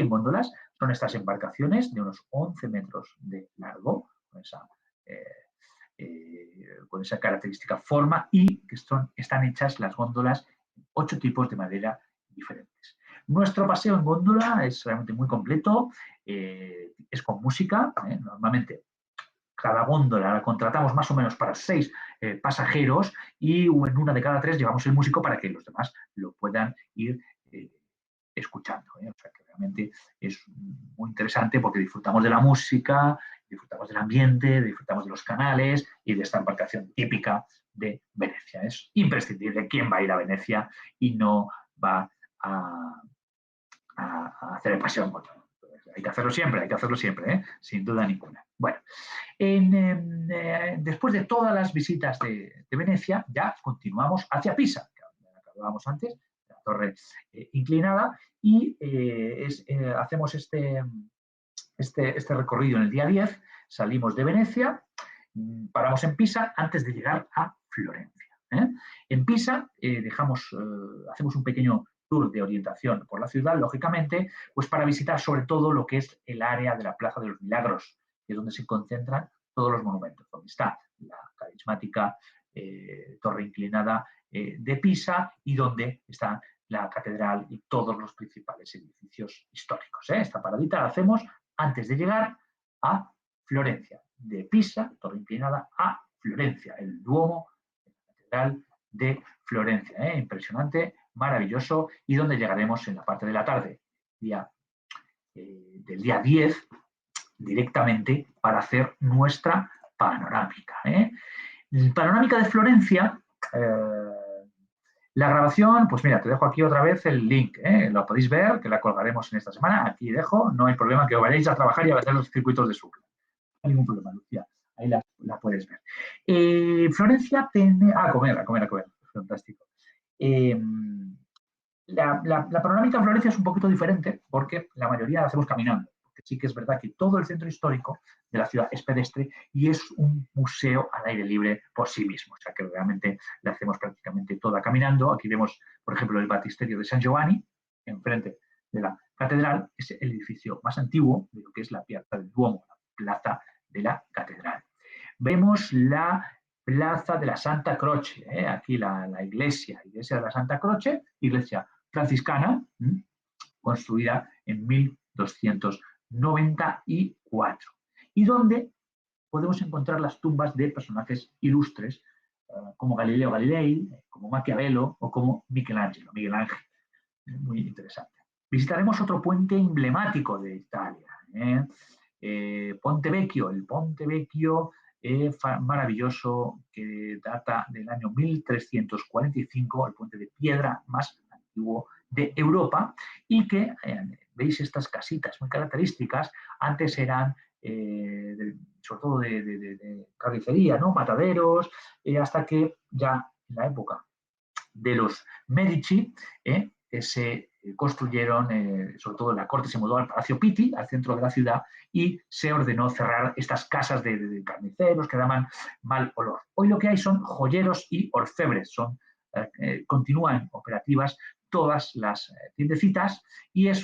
góndolas. Son estas embarcaciones de unos 11 metros de largo, con esa característica forma, y que están hechas las góndolas en 8 tipos de madera diferentes. Nuestro paseo en góndola es realmente muy completo, es con música. Normalmente cada góndola la contratamos más o menos para 6 pasajeros, y en una de cada 3 llevamos el músico para que los demás lo puedan ir escuchando. O sea que realmente es muy interesante porque disfrutamos de la música, disfrutamos del ambiente, disfrutamos de los canales y de esta embarcación típica de Venecia. Es imprescindible. ¿Quién va a ir a Venecia y no va a hacer el paseo en góndola? hay que hacerlo siempre, sin duda ninguna. Bueno, después de todas las visitas de Venecia, ya continuamos hacia Pisa, que hablábamos antes, la torre inclinada, y hacemos este recorrido en el día 10, salimos de Venecia, paramos en Pisa antes de llegar a Florencia. En Pisa hacemos un pequeño tour de orientación por la ciudad, lógicamente, pues para visitar sobre todo lo que es el área de la Plaza de los Milagros, que es donde se concentran todos los monumentos, donde está la carismática torre inclinada de Pisa y donde está la catedral y todos los principales edificios históricos. Esta paradita la hacemos antes de llegar a Florencia, de Pisa, torre inclinada, a Florencia, el Duomo, la catedral de Florencia. Impresionante, maravilloso, y donde llegaremos en la parte de la tarde, del día 10, directamente para hacer nuestra panorámica. Panorámica de Florencia, la grabación, pues mira, te dejo aquí otra vez el link, lo podéis ver, que la colgaremos en esta semana, aquí dejo, no hay problema que os vayáis a trabajar y a hacer los circuitos de Sucre. No hay ningún problema, Lucía, ahí la puedes ver. Florencia tiene... a comer, fantástico. La panorámica en Florencia es un poquito diferente porque la mayoría la hacemos caminando. Porque sí que es verdad que todo el centro histórico de la ciudad es pedestre y es un museo al aire libre por sí mismo. O sea que realmente la hacemos prácticamente toda caminando. Aquí vemos, por ejemplo, el baptisterio de San Giovanni, enfrente de la catedral. Es el edificio más antiguo de lo que es la Piazza del Duomo, la plaza de la catedral. Vemos la Plaza de la Santa Croce, aquí la iglesia de la Santa Croce, iglesia franciscana, construida en 1294, y donde podemos encontrar las tumbas de personajes ilustres como Galileo Galilei, como Maquiavelo o como Miguel Ángel. Muy interesante. Visitaremos otro puente emblemático de Italia, Ponte Vecchio, el Ponte Vecchio maravilloso, que data del año 1345, el puente de piedra más antiguo de Europa, y que veis estas casitas muy características. Antes eran sobre todo de carnicería, ¿no? Mataderos, hasta que ya en la época de los Medici se construyeron, sobre todo la corte se mudó al Palacio Pitti, al centro de la ciudad, y se ordenó cerrar estas casas de carniceros que daban mal olor. Hoy lo que hay son joyeros y orfebres, continúan operativas todas las tiendecitas, y es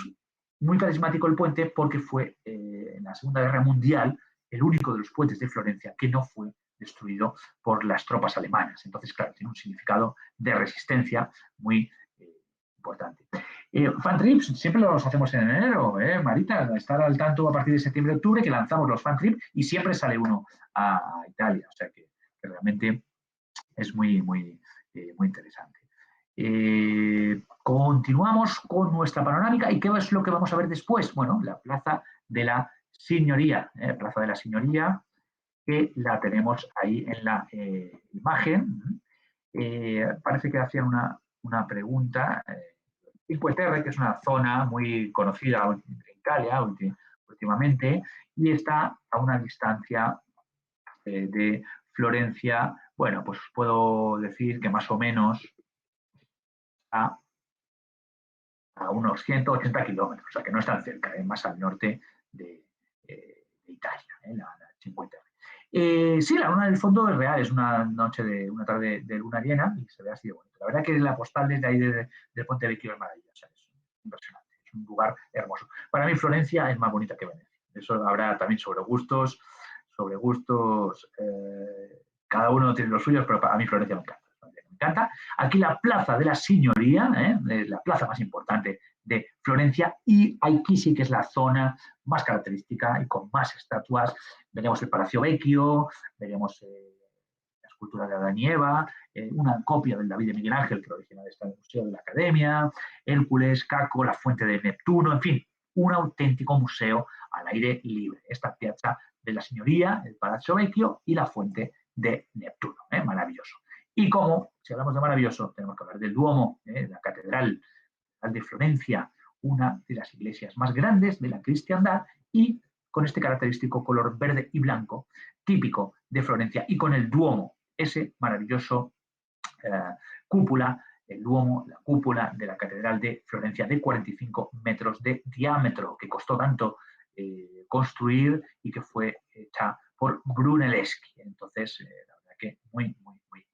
muy carismático el puente porque fue en la Segunda Guerra Mundial el único de los puentes de Florencia que no fue destruido por las tropas alemanas. Entonces, claro, tiene un significado de resistencia muy importante. Fan trips siempre los hacemos en enero, Marita, estar al tanto a partir de septiembre-octubre que lanzamos los fan trips y siempre sale uno a Italia, o sea que realmente es muy interesante. Continuamos con nuestra panorámica, y ¿qué es lo que vamos a ver después? Bueno, la Plaza de la Signoria, Plaza de la Signoria, que la tenemos ahí en la imagen. Parece que hacían una pregunta. Cinque Terre, que es una zona muy conocida en Italia últimamente, y está a una distancia de Florencia. Bueno, pues puedo decir que más o menos a unos 180 kilómetros, o sea que no es tan cerca, más al norte de Italia, la Cinque Terre. Sí, la luna del fondo es real, es una tarde de luna llena y se ve así de bonito. La verdad que la postal desde ahí del Ponte Vecchio es maravillosa, es impresionante, es un lugar hermoso. Para mí Florencia es más bonita que Venecia. Eso habrá también sobre gustos, cada uno tiene los suyos, pero para mí Florencia me encanta. Me encanta. Aquí la Plaza de la Signoria, la plaza más importante de Florencia, y aquí sí que es la zona más característica y con más estatuas. Veremos el Palacio Vecchio, veremos la escultura de Adán y Eva, una copia del David de Miguel Ángel, que original está en el Museo de la Academia, Hércules, Caco, la Fuente de Neptuno, en fin, un auténtico museo al aire libre. Esta Piazza de la Signoria, el Palazzo Vecchio y la Fuente de Neptuno. Maravilloso. Y como, si hablamos de maravilloso, tenemos que hablar del Duomo, la Catedral de Florencia, una de las iglesias más grandes de la cristiandad y con este característico color verde y blanco típico de Florencia y con el Duomo, ese maravilloso cúpula, el Duomo, la cúpula de la Catedral de Florencia de 45 metros de diámetro, que costó tanto construir y que fue hecha por Brunelleschi. Entonces, la verdad que muy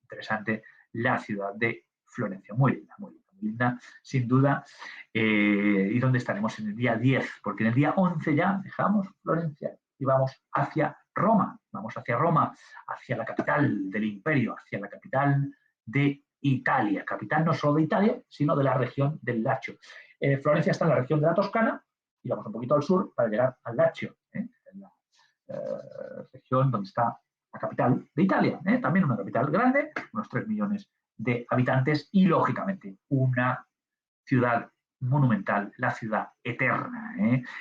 interesante la ciudad de Florencia, muy linda, muy linda, sin duda. ¿Y dónde estaremos en el día 10? Porque en el día 11 ya dejamos Florencia y vamos hacia Roma, hacia la capital del imperio, hacia la capital de Italia, capital no solo de Italia, sino de la región del Lacio. Florencia está en la región de la Toscana y vamos un poquito al sur para llegar al Lacio, en la región donde está la capital de Italia, también una capital grande, unos 3 millones de habitantes y, lógicamente, una ciudad monumental, la ciudad eterna.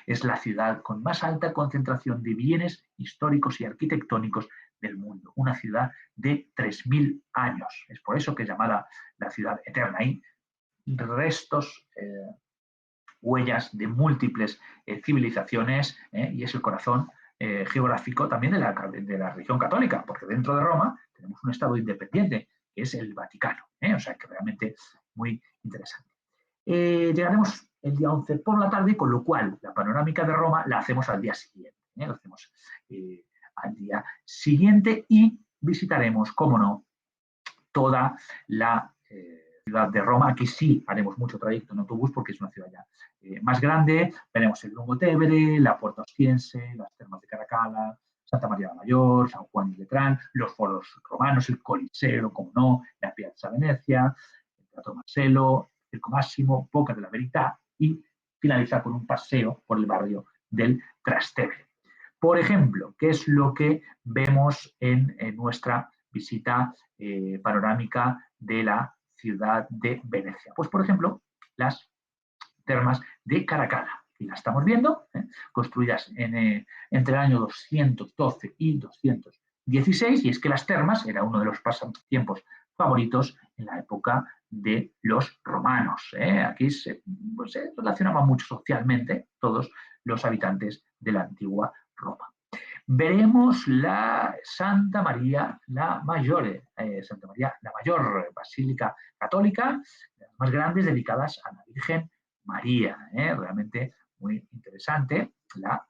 Es la ciudad con más alta concentración de bienes históricos y arquitectónicos del mundo. Una ciudad de 3.000 años. Es por eso que es llamada la ciudad eterna. Hay restos, huellas de múltiples civilizaciones y es el corazón geográfico también de la religión católica, porque dentro de Roma tenemos un estado independiente, que es el Vaticano. O sea que realmente muy interesante. Llegaremos el día 11 por la tarde, con lo cual la panorámica de Roma la hacemos al día siguiente. Lo hacemos al día siguiente y visitaremos, cómo no, toda la ciudad de Roma. Aquí sí haremos mucho trayecto en autobús porque es una ciudad ya más grande. Veremos el Lungotevere, la Puerta Ostiense, las termas de Caracalla, Santa María la Mayor, San Juan de Letrán, los foros romanos, el Coliseo, como no, la Piazza Venezia, el Teatro Marcello, Circo Máximo, Boca de la Verità y finalizar con un paseo por el barrio del Trastevere. Por ejemplo, ¿qué es lo que vemos en nuestra visita panorámica de la ciudad de Venecia? Pues, por ejemplo, las termas de Caracalla, que las estamos viendo, construidas entre el año 212 y 216, y es que las termas era uno de los pasatiempos favoritos en la época de los romanos. Aquí se relacionaban mucho socialmente todos los habitantes de la antigua Roma. Veremos la Santa María la Mayor, basílica católica, las más grandes dedicadas a la Virgen María. Realmente muy interesante la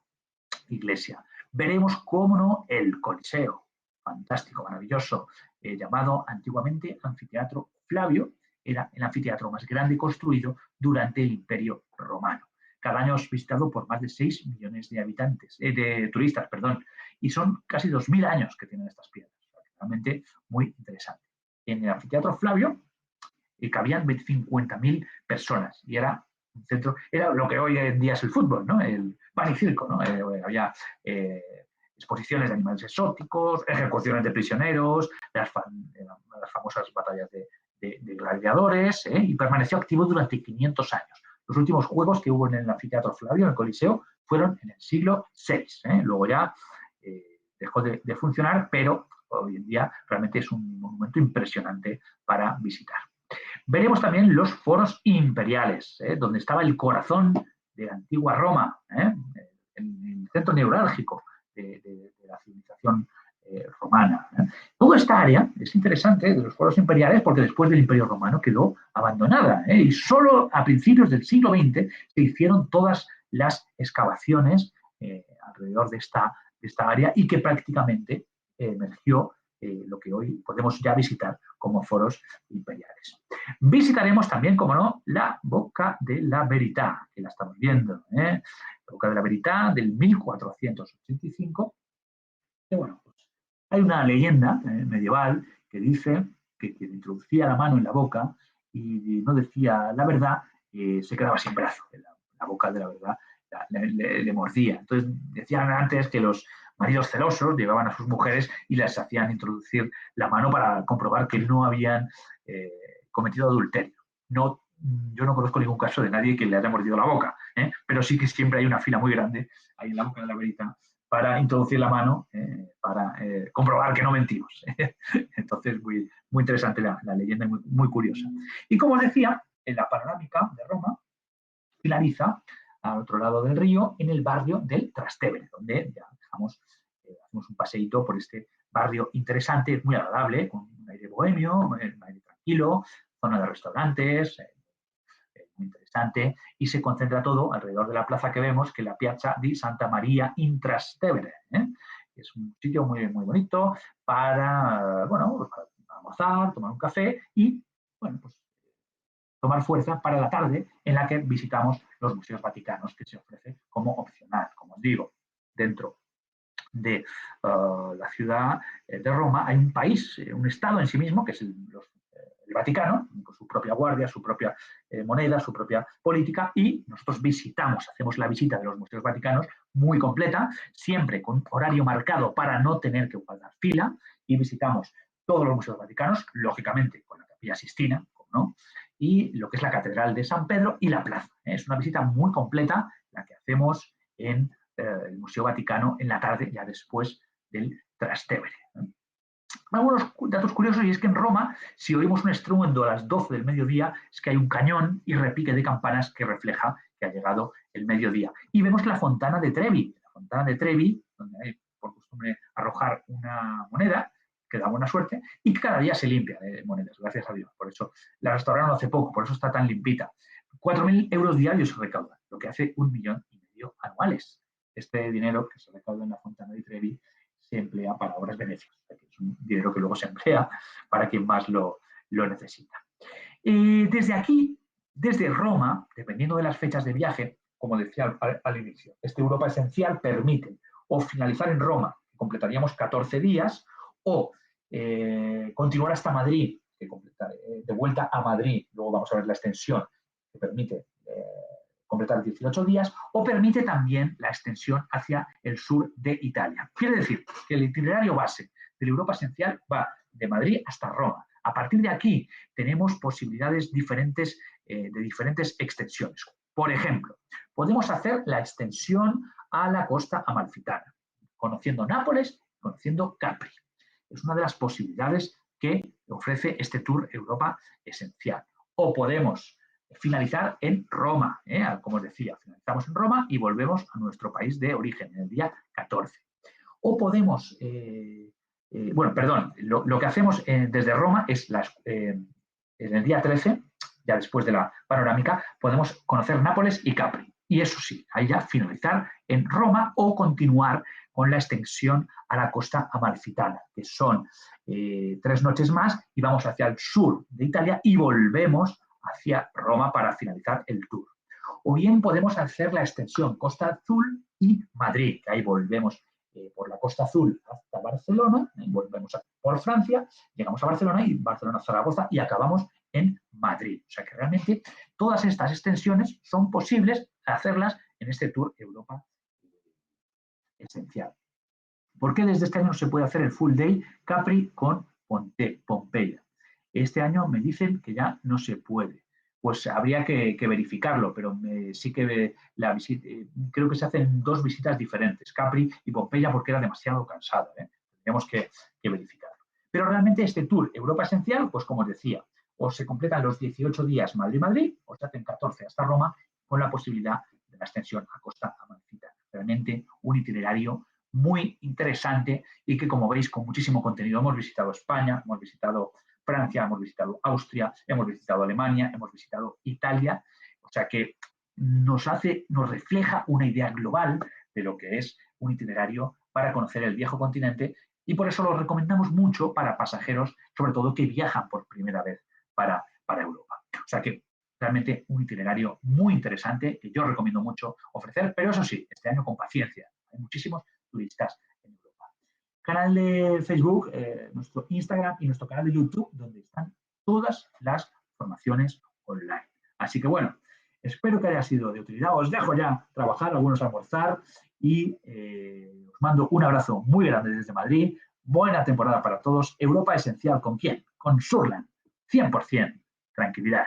iglesia. Veremos, cómo no, el Coliseo, fantástico, maravilloso, llamado antiguamente Anfiteatro Flavio, era el anfiteatro más grande construido durante el Imperio Romano. Cada año es visitado por más de 6 millones de habitantes, de turistas, perdón, y son casi 2.000 años que tienen estas piedras. Realmente muy interesante. En el anfiteatro Flavio cabían 50.000 personas y era un centro, era lo que hoy en día es el fútbol, ¿no? El pan y circo, ¿no? Había exposiciones de animales exóticos, ejecuciones de prisioneros, las famosas batallas de gladiadores, y permaneció activo durante 500 años. Los últimos juegos que hubo en el anfiteatro Flavio, en el Coliseo, fueron en el siglo VI. Luego ya dejó de funcionar, pero hoy en día realmente es un monumento impresionante para visitar. Veremos también los foros imperiales, donde estaba el corazón de la antigua Roma, el centro neurálgico de la civilización romana. Toda esta área es interesante de los foros imperiales porque después del Imperio Romano quedó abandonada, y solo a principios del siglo XX se hicieron todas las excavaciones alrededor de esta área y que prácticamente emergió lo que hoy podemos ya visitar como foros imperiales. Visitaremos también, como no, la Boca de la Verità, que la estamos viendo, la Boca de la Verità del 1485. Y bueno, pues hay una leyenda medieval que dice que quien introducía la mano en la boca y no decía la verdad, se quedaba sin brazo. La boca de la verdad le mordía. Entonces decían antes que los maridos celosos llevaban a sus mujeres y les hacían introducir la mano para comprobar que no habían cometido adulterio. No, yo no conozco ningún caso de nadie que le haya mordido la boca, pero sí que siempre hay una fila muy grande ahí en la Boca de la Verità para introducir la mano, para comprobar que no mentimos. Entonces, muy interesante la leyenda, muy curiosa. Y como os decía, en la panorámica de Roma finaliza al otro lado del río, en el barrio del Trastevere, donde ya hacemos un paseíto por este barrio interesante, muy agradable, con un aire bohemio, un aire tranquilo, zona de restaurantes, muy interesante, y se concentra todo alrededor de la plaza que vemos, que es la Piazza di Santa Maria in Trastevere. Es un sitio muy, muy bonito para, bueno, para almorzar, tomar un café y, bueno, pues tomar fuerza para la tarde en la que visitamos los museos vaticanos, que se ofrece como opcional. Como os digo, dentro de la ciudad de Roma hay un país, un estado en sí mismo, que es el Vaticano, con su propia guardia, su propia moneda, su propia política, y nosotros hacemos la visita de los museos vaticanos muy completa, siempre con horario marcado para no tener que guardar fila, y visitamos todos los museos vaticanos, lógicamente con la Capilla Sistina, ¿no? Y lo que es la Catedral de San Pedro y la plaza. Es una visita muy completa la que hacemos en el Museo Vaticano en la tarde, ya después del Trastevere. Algunos datos curiosos, y es que en Roma, si oímos un estruendo a las 12 del mediodía, es que hay un cañón y repique de campanas que refleja que ha llegado el mediodía. Y vemos la Fontana de Trevi, donde hay por costumbre arrojar una moneda, que da buena suerte, y que cada día se limpia de monedas, gracias a Dios. Por eso la restauraron hace poco, por eso está tan limpita. 4.000 euros diarios se recaudan, lo que hace 1,5 millones anuales. Este dinero que se recauda en la Fontana de Trevi se emplea para obras benéficas. Es un dinero que luego se emplea para quien más lo necesita. Desde aquí, desde Roma, dependiendo de las fechas de viaje, como decía al inicio, este Europa Esencial permite o finalizar en Roma, que completaríamos 14 días, o continuar hasta Madrid, de vuelta a Madrid, luego vamos a ver la extensión que permite completar 18 días, o permite también la extensión hacia el sur de Italia. Quiere decir que el itinerario base del Europa Esencial va de Madrid hasta Roma. A partir de aquí tenemos posibilidades diferentes de diferentes extensiones. Por ejemplo, podemos hacer la extensión a la costa amalfitana, conociendo Nápoles, conociendo Capri. Es una de las posibilidades que ofrece este Tour Europa Esencial. O podemos finalizar en Roma, como os decía, finalizamos en Roma y volvemos a nuestro país de origen, en el día 14. O podemos, lo que hacemos desde Roma es en el día 13, ya después de la panorámica, podemos conocer Nápoles y Capri. Y eso sí, ahí ya finalizar en Roma o continuar con la extensión a la costa amalfitana, que son 3 noches más, y vamos hacia el sur de Italia y volvemos hacia Roma para finalizar el tour. O bien podemos hacer la extensión Costa Azul y Madrid, que ahí volvemos por la Costa Azul hasta Barcelona, volvemos por Francia, llegamos a Barcelona y Barcelona-Zaragoza y acabamos en Madrid. O sea que realmente todas estas extensiones son posibles hacerlas en este Tour Europa Esencial. ¿Por qué desde este año no se puede hacer el full day Capri con Pompeya? Este año me dicen que ya no se puede. Pues habría que verificarlo, pero sí que creo que se hacen 2 visitas diferentes, Capri y Pompeya, porque era demasiado cansado. Tendríamos que verificarlo. Pero realmente este Tour Europa Esencial, pues como os decía, o se completan los 18 días Madrid-Madrid, o se hacen 14 hasta Roma, con la posibilidad de la extensión a Costa Amalfitana. Realmente un itinerario muy interesante y que, como veis, con muchísimo contenido. Hemos visitado España, hemos visitado Francia, hemos visitado Austria, hemos visitado Alemania, hemos visitado Italia, o sea que nos refleja una idea global de lo que es un itinerario para conocer el viejo continente, y por eso lo recomendamos mucho para pasajeros, sobre todo que viajan por primera vez para Europa. O sea que realmente un itinerario muy interesante que yo recomiendo mucho ofrecer, pero eso sí, este año con paciencia. Hay muchísimos turistas en Europa. Canal de Facebook, nuestro Instagram y nuestro canal de YouTube, donde están todas las formaciones online. Así que bueno, espero que haya sido de utilidad. Os dejo ya trabajar, algunos a almorzar, y os mando un abrazo muy grande desde Madrid. Buena temporada para todos. Europa Esencial, ¿con quién? Con Surland. 100% tranquilidad.